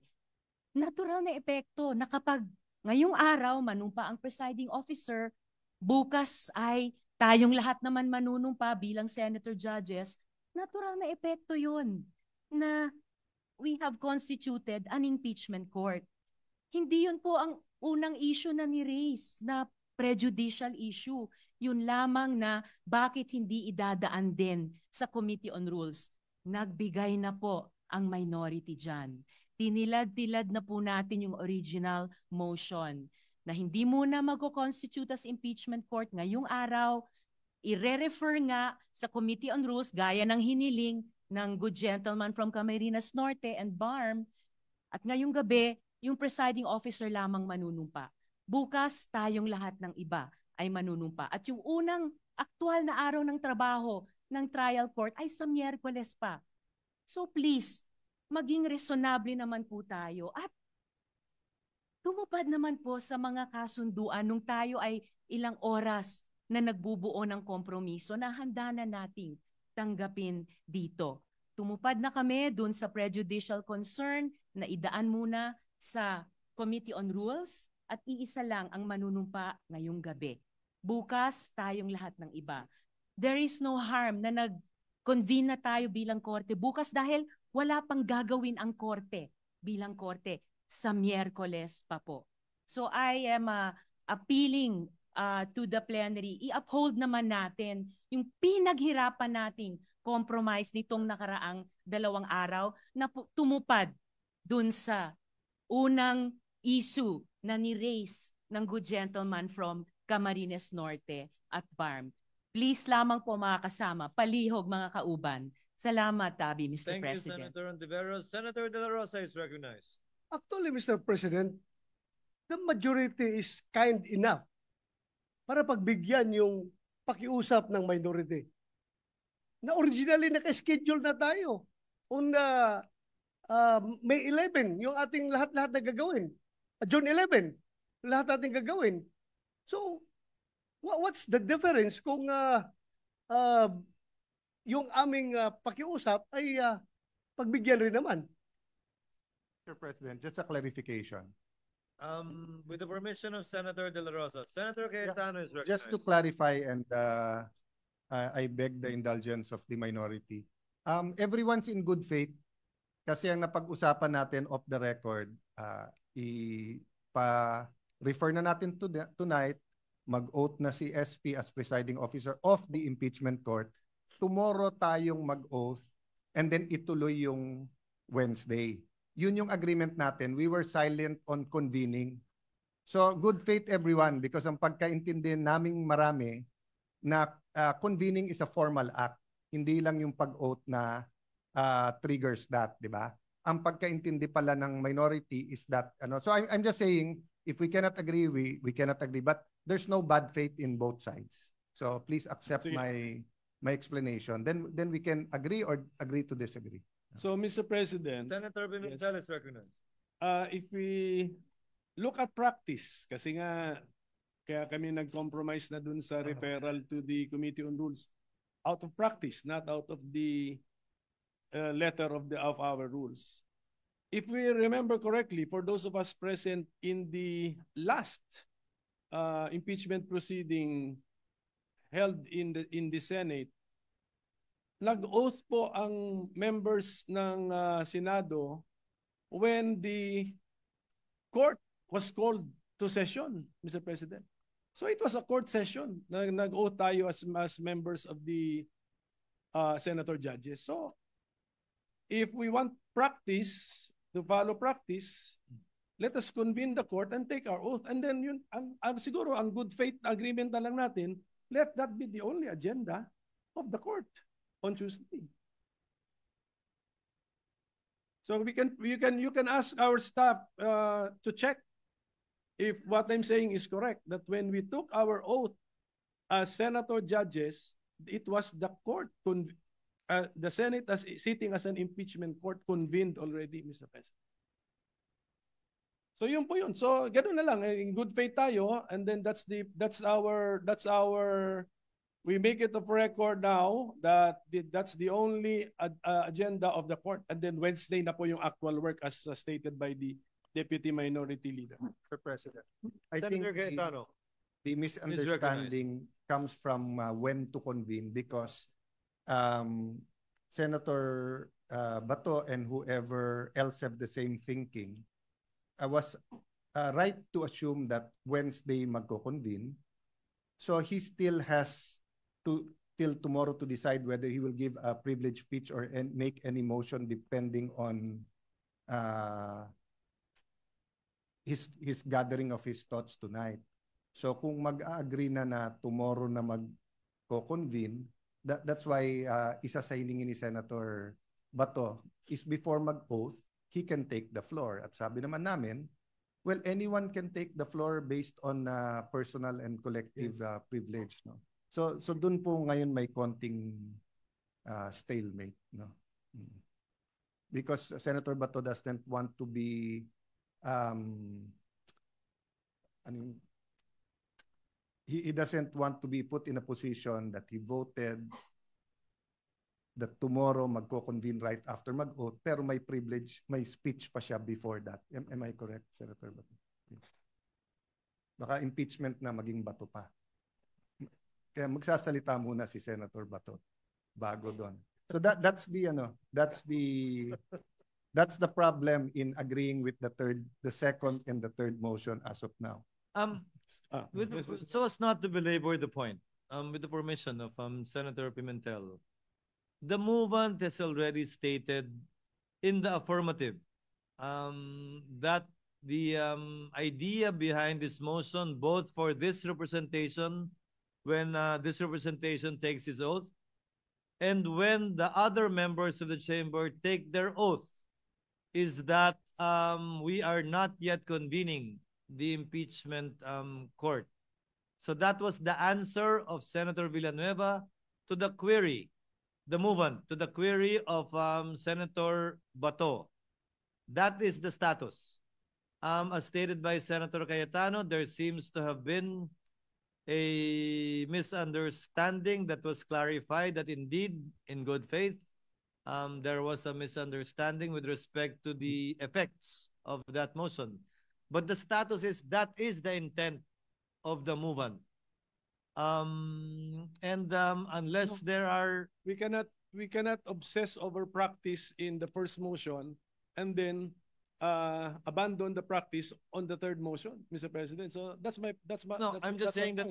J: Natural na epekto na kapag ngayong araw manumpa ang presiding officer, bukas ay tayong lahat naman manunumpa bilang senator judges, natural na epekto yun na we have constituted an impeachment court. Hindi yun po ang unang issue na ni-raise na prejudicial issue. Yun lamang na bakit hindi idadaan din sa Committee on Rules. Nagbigay na po ang minority dyan. Tinilad-tilad na po natin yung original motion na hindi muna mag-constitute as impeachment court ngayong araw, i-refer nga sa Committee on Rules gaya ng hiniling ng good gentleman from Camarines Norte and BARM, at ngayong gabi, yung presiding officer lamang manunumpa. Bukas, tayong lahat ng iba ay manunumpa. At yung unang aktual na araw ng trabaho ng trial court ay sa Miyerkules pa. So please, maging resonable naman po tayo at tumupad naman po sa mga kasunduan nung tayo ay ilang oras na nagbubuo ng kompromiso na handa na nating tanggapin dito. Tumupad na kami dun sa prejudicial concern na idaan muna sa Committee on Rules at iisa lang ang manunumpa ngayong gabi. Bukas, tayong lahat ng iba. There is no harm na nag-convene na tayo bilang korte bukas dahil wala pang gagawin ang korte bilang korte sa Miyerkules pa po. So I am appealing to the plenary, i-uphold naman natin yung pinaghirapan nating compromise nitong nakaraang 2 araw na tumupad dun sa unang issue na ni-raise ng good gentleman from Camarines Norte at BARM. Please lamang po mga kasama, palihog mga kauban. Salamat, Tabi, Mr. President.
D: Thank you, Senator Ontiveros. Senator De La Rosa is recognized.
E: Actually, Mr. President, the majority is kind enough para pagbigyan yung pakiusap ng minority. Na originally naka-schedule na tayo on May 11, yung ating lahat-lahat na gagawin. June 11, lahat natin gagawin. So, what's the difference kung yung aming pakiusap ay pagbigyan rin naman?
I: Mr. President, just a clarification.
D: With the permission of Senator De La Rosa, Senator Cayetano is recognized.
I: Just to clarify, and I beg the indulgence of the minority. Everyone's in good faith kasi ang napag-usapan natin off the record, refer na natin tonight, mag-oath na si SP as presiding officer of the impeachment court. Tomorrow tayong mag-oath and then ituloy yung Wednesday. yun yung agreement natin. We were silent on convening. So good faith everyone, because ang pagkaintindi naming marami na convening is a formal act. Hindi lang yung pag-oath na triggers that, di ba? Ang pagkaintindi pala ng minority is that, so I'm just saying, if we cannot agree, we cannot agree. But there's no bad faith in both sides. So please accept my explanation. Then we can agree or agree to disagree.
F: So, Mr. President,
D: Senator Pimentel is recognized.
F: if we look at practice, kasi nga kaya kami nag-compromise na dun sa referral to the Committee on Rules out of practice, not out of the letter of our rules. If we remember correctly, for those of us present in the last impeachment proceeding held in the Senate, nag-oath po ang members ng Senado when the court was called to session, Mr. President. So it was a court session. Nag-oath tayo as members of the senator judges. So if we want practice, to follow practice, let us convene the court and take our oath. And then yun, siguro ang good faith agreement na lang natin, let that be the only agenda of the court on Tuesday. So you can ask our staff to check if what I'm saying is correct, that when we took our oath as senator judges, it was the court, the Senate as sitting as an impeachment court convened already, Mr. President. So yun po yun. So ganoon na lang, in good faith tayo, and then that's our we make it of record now that that's the only agenda of the court, and then Wednesday na po yung actual work as stated by the Deputy Minority Leader.
I: Mr. President, I
D: Senator
I: think
D: Cayetano.
I: the misunderstanding comes from when to convene, because Senator Bato and whoever else have the same thinking, I was right to assume that Wednesday magko-convene. So he still has till tomorrow to decide whether he will give a privilege speech or make any motion depending on his gathering of his thoughts tonight. So kung mag-agree na tomorrow na magko-convene, that's why isa sa hiningin ni Senator Bato is before mag-oath, he can take the floor. At sabi naman namin, well, anyone can take the floor based on personal and collective privilege. No? So dun po ngayon may konting stalemate. No? Because Senator Bato doesn't want to be he doesn't want to be put in a position that he voted that tomorrow magko-convene right after mag-oath, pero may privilege, may speech pa siya before that. Am I correct, Senator Bato? Baka impeachment na maging Bato pa. Kaya magsasalita muna si Senator Bato bago doon. So that's the problem in agreeing with the second and the third motion as of now.
D: So as not to belabor the point, with the permission of Senator Pimentel, the movement has already stated in the affirmative that the idea behind this motion, both for this representation, when this representation takes his oath, and when the other members of the chamber take their oath, is that we are not yet convening the impeachment court. So that was the answer of Senator Villanueva to the query, the movement, to the query of Senator Bato. That is the status. As stated by Senator Cayetano, there seems to have been a misunderstanding that was clarified that indeed, in good faith, there was a misunderstanding with respect to the effects of that motion. But the status is that is the intent of the movement. Unless there are...
F: We cannot obsess over practice in the first motion and then abandon the practice on the third motion, Mr. President. So
D: I'm just saying that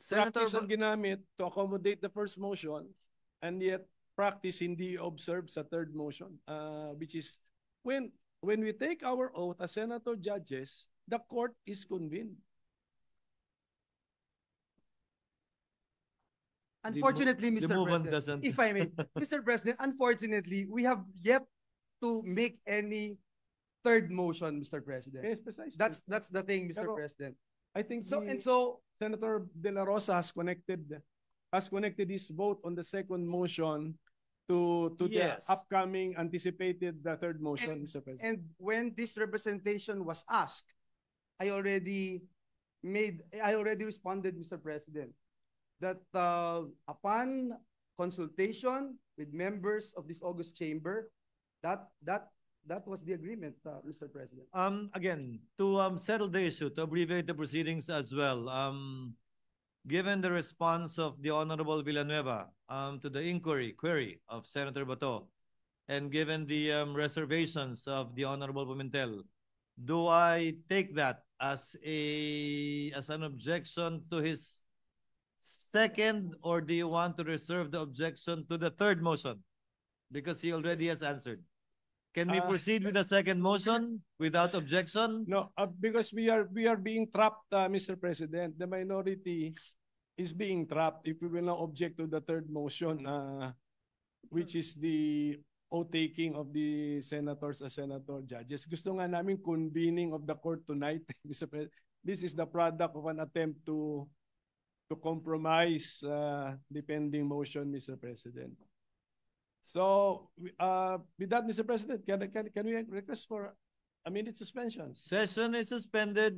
F: practice ang ginamit to accommodate the first motion, and yet practice hindi observed sa third motion, which is when we take our oath as senator judges, the court is convened.
C: Unfortunately,
D: the
C: Mr.
D: movement
C: President,
D: doesn't.
C: if I may, Mr. President, unfortunately, we have yet to make any third motion, Mr. President.
F: Yes, precisely.
C: That's the thing, Mr.
F: Pero,
C: President.
F: I think
C: So
F: the-
C: and so
F: Senator De La Rosa has connected his vote on the second motion to
D: Yes.
F: the upcoming anticipated third motion, Mr. President.
C: and when this representation was asked, I already responded, Mr. President, that upon consultation with members of this August chamber, that was the agreement, Mr. President.
D: Again, to settle the issue, to abbreviate the proceedings as well, given the response of the Honorable Villanueva to the query of Senator Bato, and given the reservations of the Honorable Pimentel, do I take that as an objection to his second, or do you want to reserve the objection to the third motion? Because he already has answered. Can we proceed with the second motion without objection?
F: No, because we are being trapped, Mr. President. The minority is being trapped if we will not object to the third motion, which is the oath taking of the senators as senator judges. Gusto nga namin convening of the court tonight, Mr. President. This is the product of an attempt to compromise the pending motion, Mr. President. So, with that, Mr. President, can we request for a minute suspension?
D: Session is suspended.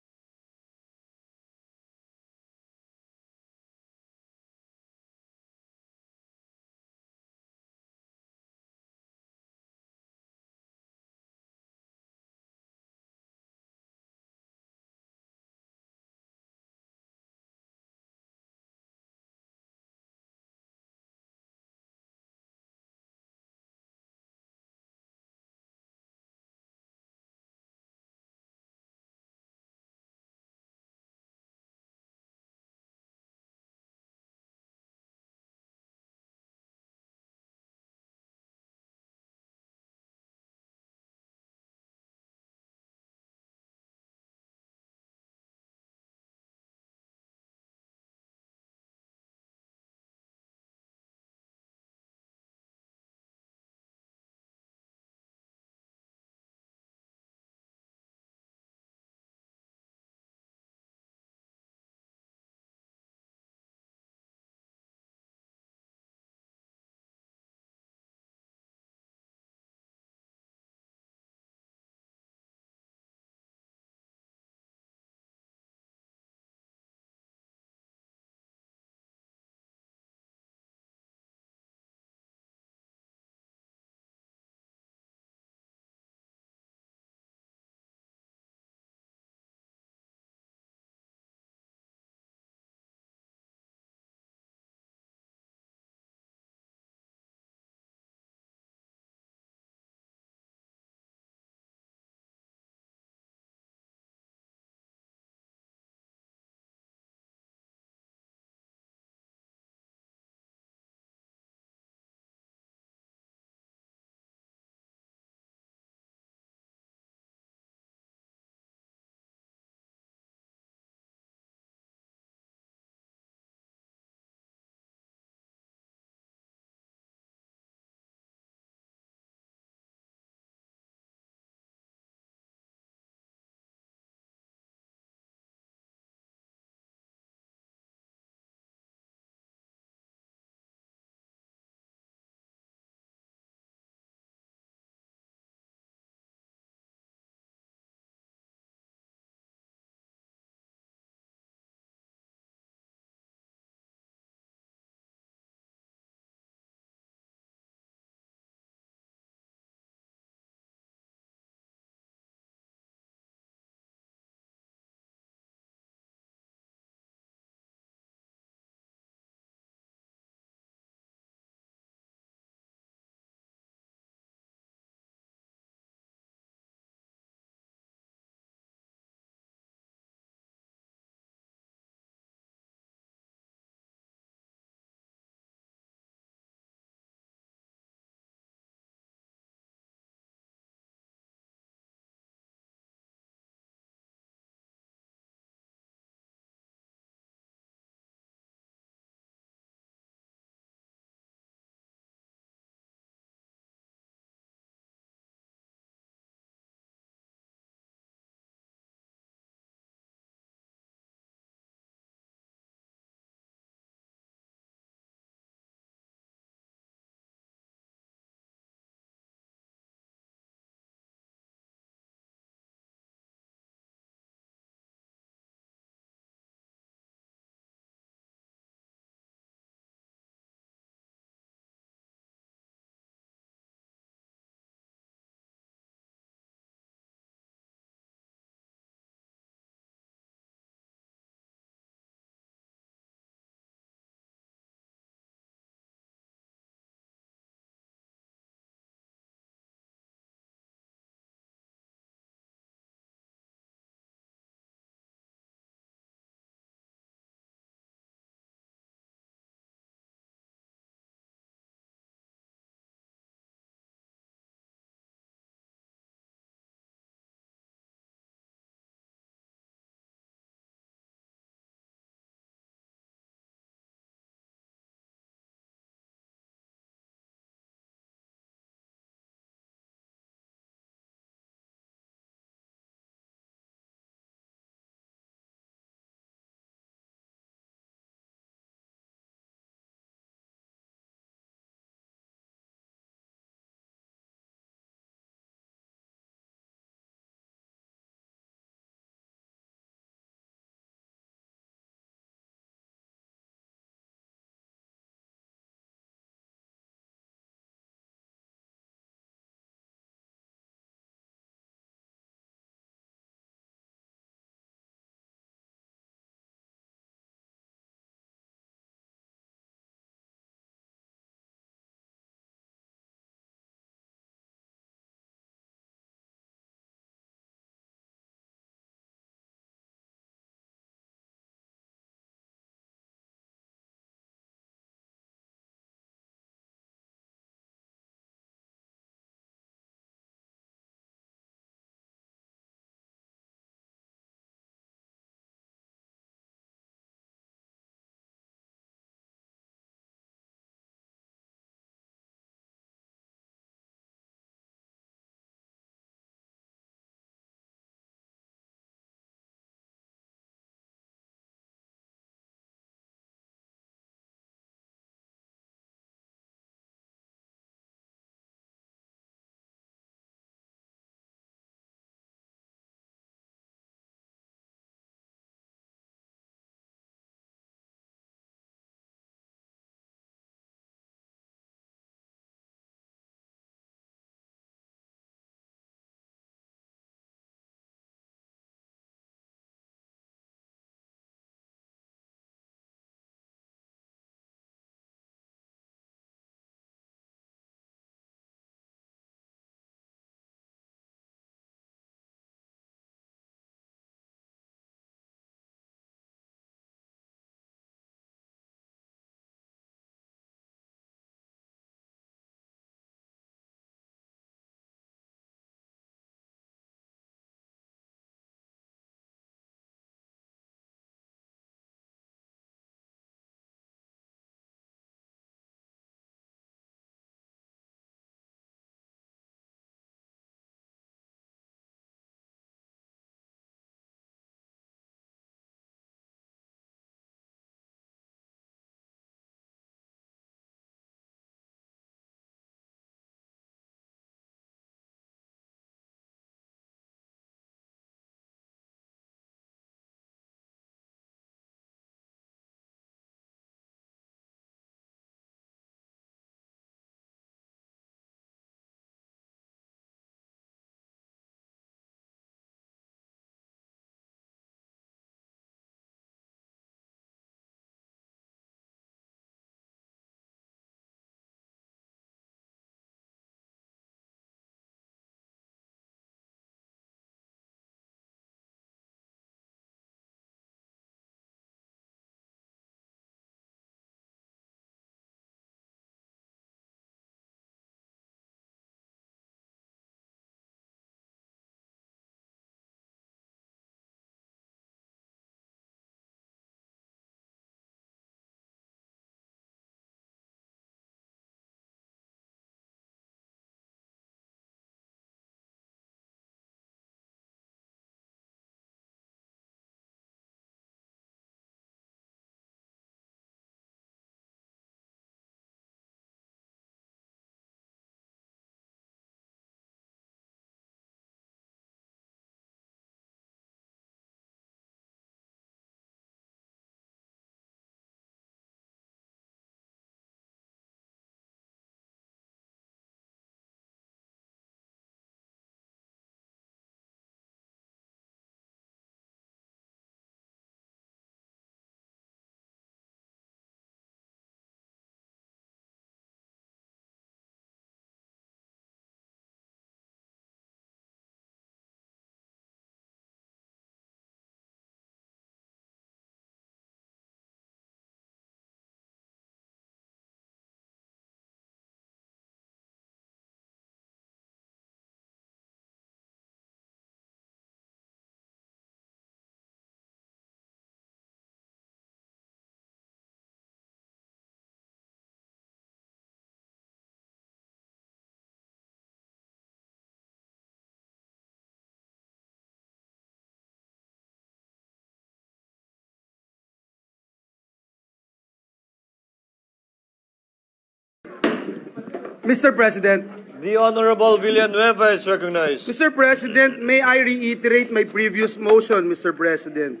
C: Mr. President,
A: The Honorable Villanueva is recognized.
C: Mr. President, may I reiterate my previous motion, Mr. President?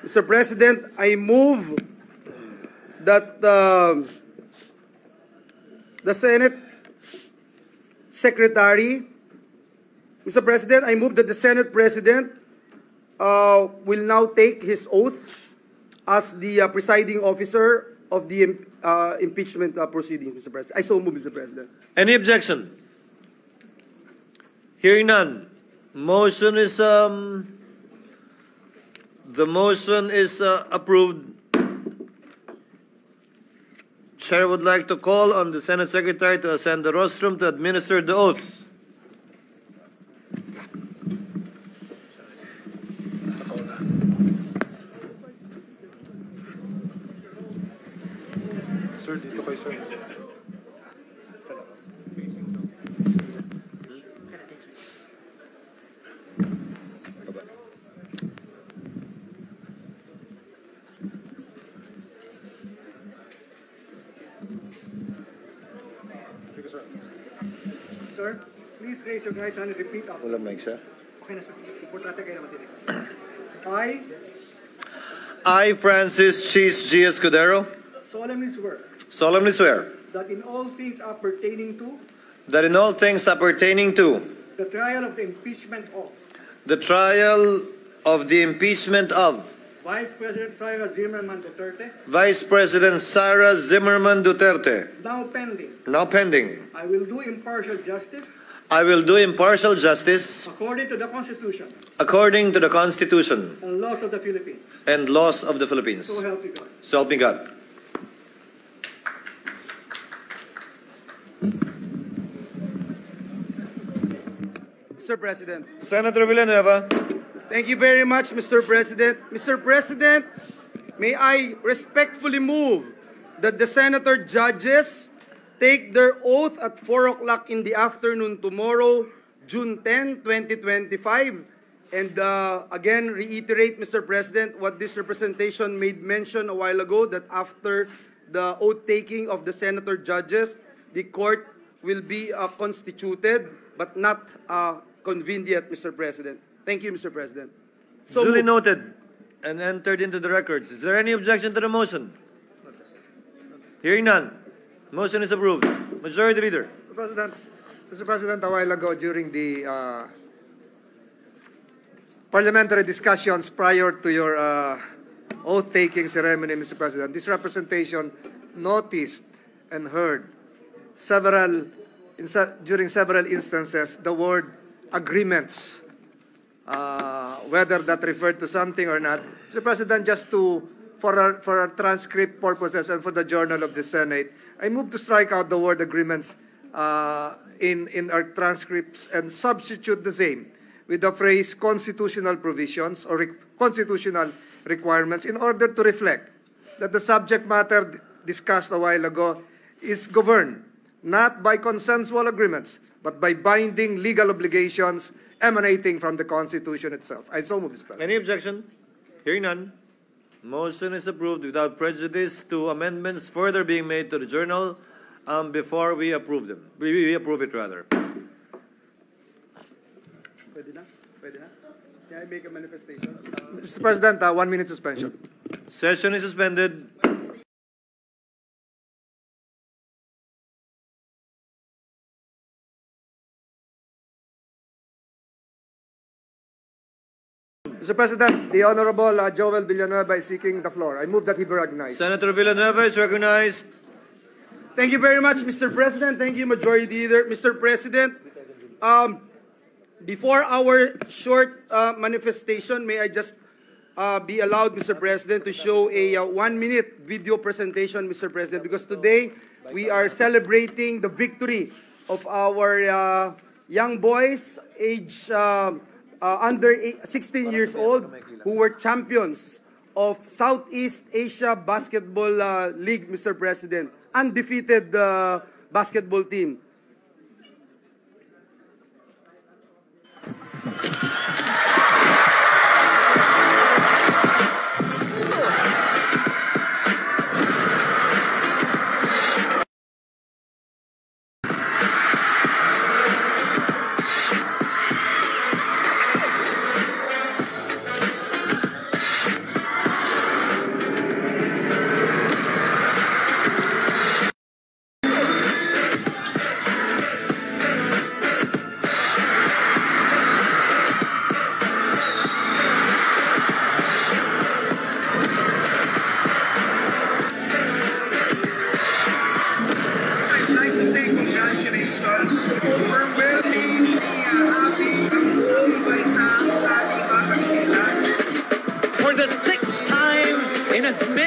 C: Mr. President, I move that the Senate Secretary, Mr. President, I move that the Senate President will now take his oath as the presiding officer of the impeachment proceedings, Mr. President. I so move, Mr. President.
A: Any objection? Hearing none. Motion is the motion is approved. Chair would like to call on the Senate Secretary to ascend the rostrum to administer the oath.
K: Sir, dito kayo, sir.
E: Sir, please raise your right hand and repeat after.
A: Walang mic siya.
E: Okay na, sir. Importante kayo na matinig.
A: I, Francis Cheese G. Escudero,
E: Solemnly swear
A: solemnly swear
E: that in all things appertaining to
A: that in all things appertaining to
E: the trial of the impeachment of
A: the trial of the impeachment of
E: Vice President Sara Zimmerman Duterte,
A: Vice President Sara Zimmerman Duterte,
E: now pending,
A: I
E: will do impartial justice according to the Constitution
A: according to the Constitution
E: and laws of the Philippines.
A: and laws of the Philippines.
E: So help me God.
A: So help me God.
C: Mr. President.
A: Senator Villanueva.
C: Thank you very much, Mr. President. Mr. President, may I respectfully move that the senator judges take their oath at 4 o'clock in the afternoon tomorrow, June 10, 2025. And again, reiterate, Mr. President, what this representation made mention a while ago, that after the oath-taking of the senator judges, the court will be constituted, but not convened yet, Mr. President. Thank you, Mr. President. So
A: Duly
C: moved.
A: noted and entered into the records. Is there any objection to the motion? Hearing none. Motion is approved. Majority Leader.
H: Mr. President, a while ago during the parliamentary discussions prior to your oath-taking ceremony, Mr. President, this representation noticed and heard during several instances the word agreements, whether that referred to something or not. Mr. President, just for our transcript purposes and for the Journal of the Senate, I move to strike out the word agreements in our transcripts and substitute the same with the phrase constitutional provisions or constitutional requirements in order to reflect that the subject matter discussed a while ago is governed not by consensual agreements, but by binding legal obligations emanating from the Constitution itself. I so move, Mr. President.
A: Any objection? Hearing none. Motion is approved without prejudice to amendments further being made to the journal before we approve them. We approve it rather.
C: Pwede na? Pwede na? Can I make a manifestation?
H: Mr. President, 1 minute suspension.
A: Session is suspended.
H: Mr. President, the Honorable Joel Villanueva is seeking the floor. I move that he be recognized.
A: Senator Villanueva is recognized.
C: Thank you very much, Mr. President. Thank you, Majority Leader. Mr. President, before our short manifestation, may I just be allowed, Mr. President, to show a 1-minute video presentation, Mr. President, because today we are celebrating the victory of our young boys, age under 16 years old, who were champions of Southeast Asia Basketball League, Mr. President. Undefeated basketball team.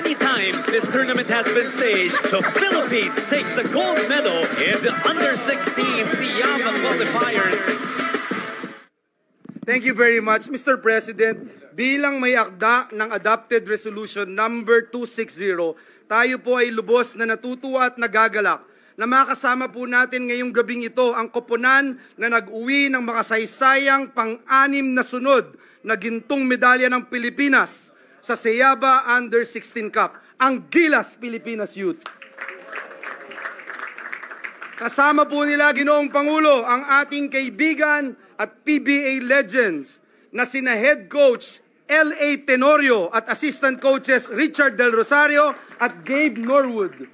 K: many times this tournament has been staged, the Philippines takes the gold medal in the under-16 SIABA qualifiers.
C: Thank you very much, Mr. President. Bilang may akda ng Adopted Resolution number 260, tayo po ay lubos na natutuwa at nagagalak na makasama po natin ngayong gabing ito ang koponan na nag-uwi ng makasaysayang pang-anim na sunod na gintong medalya ng Pilipinas sa SIABA Under-16 Cup, ang Gilas Pilipinas Youth. Kasama po nila, Ginoong Pangulo, ang ating kaibigan at PBA legends na sina Head Coach L.A. Tenorio at Assistant Coaches Richard Del Rosario at Gabe Norwood.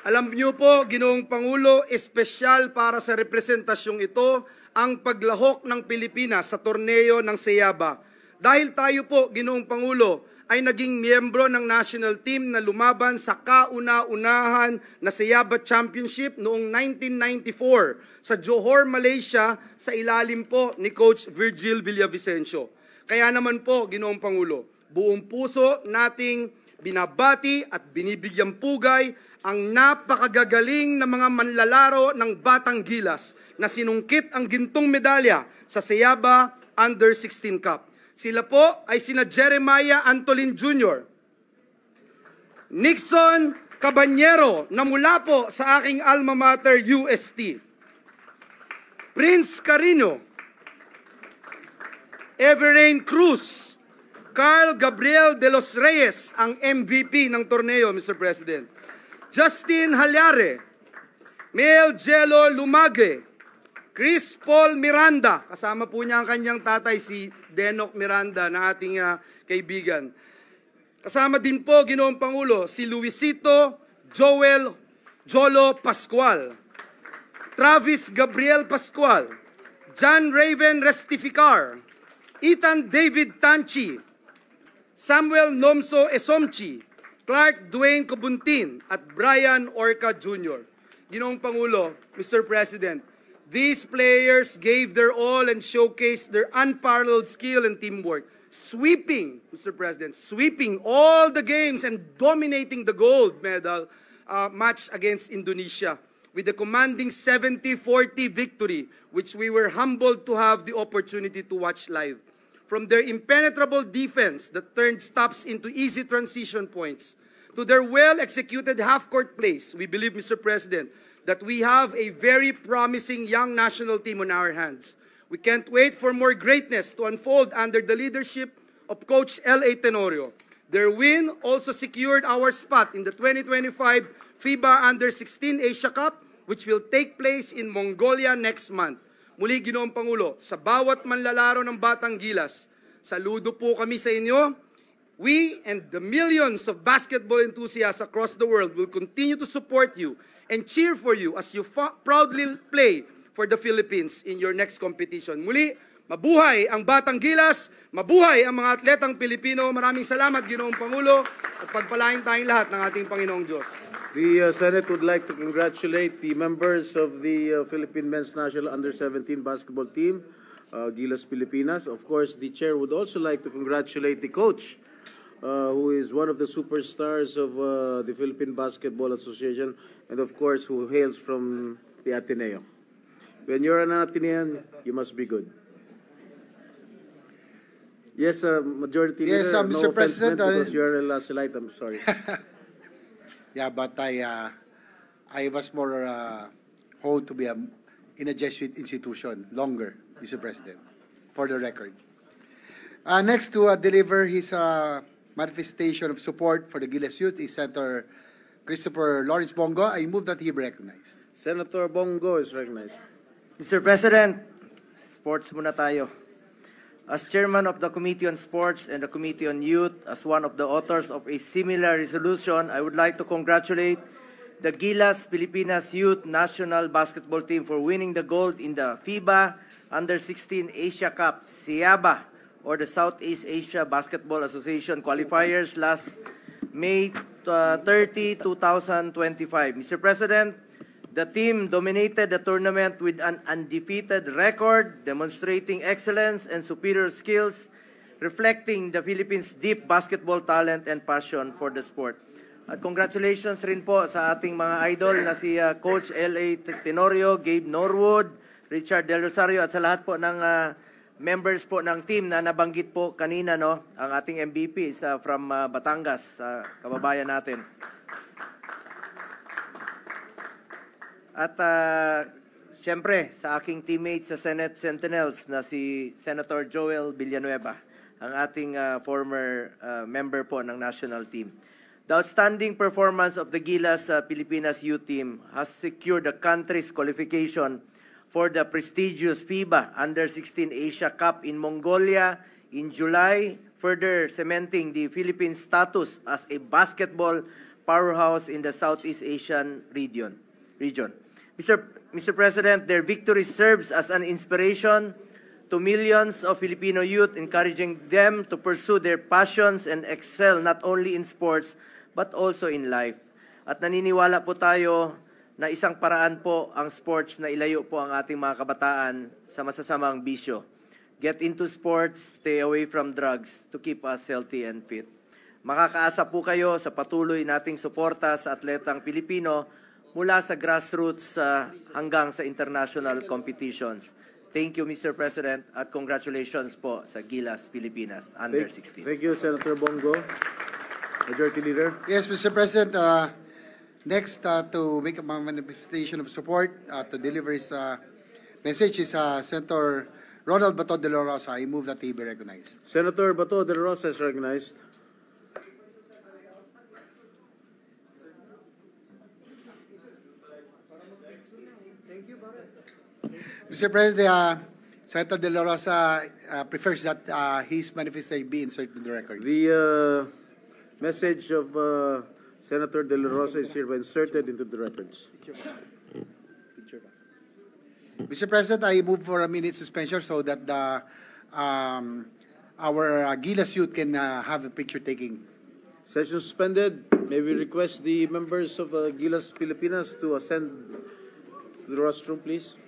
C: Alam niyo po, Ginoong Pangulo, espesyal para sa representasyong ito ang paglahok ng Pilipinas sa torneo ng SIABA. Dahil tayo po, Ginoong Pangulo, ay naging miyembro ng national team na lumaban sa kauna-unahan na SIABA Championship noong 1994 sa Johor, Malaysia sa ilalim po ni Coach Virgil Villavicencio. Kaya naman po, Ginoong Pangulo, buong puso nating binabati at binibigyang pugay ang napakagagaling na mga manlalaro ng Batang Gilas na sinungkit ang gintong medalya sa SIABA Under-16 Cup. Sila po ay sina Jeremiah Antolin Jr., Nixon Cabanyero na mula po sa aking alma mater UST, Prince Carino, Everain Cruz, Carl Gabriel de los Reyes, ang MVP ng torneo, Mr. President, Justin Halyare, Mel Jello Lumage, Chris Paul Miranda, kasama po niya ang kanyang tatay si Denok Miranda na ating kaibigan. Kasama din po, Ginoong Pangulo, si Luisito Joel Jolo Pascual, Travis Gabriel Pascual, John Raven Restificar, Ethan David Tanchi, Samuel Nomso Esomchi, Clark Dwayne Cobuntin, at Brian Orca Jr. Ginoong Pangulo, Mr. President, these players gave their all and showcased their unparalleled skill and teamwork, sweeping, Mr. President, sweeping all the games and dominating the gold medal match against Indonesia with a commanding 70-40 victory, which we were humbled to have the opportunity to watch live. From their impenetrable defense that turned stops into easy transition points, to their well-executed half-court plays, we believe, Mr. President, that we have a very promising young national team on our hands. We can't wait for more greatness to unfold under the leadership of Coach L.A. Tenorio. Their win also secured our spot in the 2025 FIBA Under-16 Asia Cup, which will take place in Mongolia next month. Muli, Ginoong Pangulo, sa bawat manlalaro ng Batang Gilas, saludo po kami sa inyo. We and the millions of basketball enthusiasts across the world will continue to support you and cheer for you as you proudly play for the Philippines in your next competition. Muli, mabuhay ang Batang Gilas, mabuhay ang mga atletang Pilipino. Maraming salamat, Ginoong Pangulo, at pagpalain tayong lahat ng ating Panginoong Diyos.
B: The Senate would like to congratulate the members of the Philippine Men's National Under-17 basketball team, Gilas Pilipinas. Of course, the chair would also like to congratulate the coach, who is one of the superstars of the Philippine Basketball Association, and of course, who hails from the Ateneo. When you're an Atenean, you must be good. Yes, Majority Leader,
L: Mr.
B: no
L: President,
B: offense because you're a Lasalite, I'm sorry.
L: Yeah, but I was more hold to be in a Jesuit institution longer, Mr. President, for the record. Next to deliver his manifestation of support for the Gilas Youth is Senator Christopher Lawrence Bongo. I move that he be recognized.
B: Senator Bongo is recognized.
M: Mr. President, sports muna tayo. As chairman of the Committee on Sports and the Committee on Youth, as one of the authors of a similar resolution, I would like to congratulate the Gilas Pilipinas Youth National Basketball Team for winning the gold in the FIBA Under-16 Asia Cup, SIABA, or the Southeast Asia Basketball Association qualifiers last May 30, 2025. Mr. President, the team dominated the tournament with an undefeated record, demonstrating excellence and superior skills reflecting the Philippines' deep basketball talent and passion for the sport. At congratulations rin po sa ating mga idol na si Coach L.A. Tenorio, Gabe Norwood, Richard Del Rosario at sa lahat po ng members po ng team na nabanggit po kanina, no? Ang ating MVP is from Batangas, kababayan natin. At siyempre sa aking teammate sa Senate Sentinels na si Senator Joel Villanueva, ang ating former member po ng national team. The outstanding performance of the Gilas Pilipinas youth team has secured the country's qualification for the prestigious FIBA Under-16 Asia Cup in Mongolia in July, further cementing the Philippines' status as a basketball powerhouse in the Southeast Asian region. Mr. President, their victory serves as an inspiration to millions of Filipino youth, encouraging them to pursue their passions and excel not only in sports but also in life. At naniniwala po tayo na isang paraan po ang sports na ilayo po ang ating mga kabataan sa masasamang bisyo. Get into sports, stay away from drugs to keep us healthy and fit. Makakaasa po kayo sa patuloy nating suporta sa atletang Pilipino mula sa grassroots hanggang sa international competitions. Thank you, Mr. President, at congratulations po sa Gilas Pilipinas Under-16.
B: Thank you, Senator Bongo. Majority Leader.
L: Yes, Mr. President. Next, to make a manifestation of support, to deliver his message is Senator Ronald Bato de la Rosa. I move that he be recognized.
B: Senator Bato de la Rosa is recognized.
L: Mr. President, Senator De La Rosa prefers that his manifestation be inserted in the record.
B: The message of Senator De La Rosa is hereby inserted into the records.
L: Mr. President, I move for a minute suspension so that our Gilas youth can have a picture taking.
B: Session suspended. May we request the members of Gilas Pilipinas to ascend to the rostrum, please?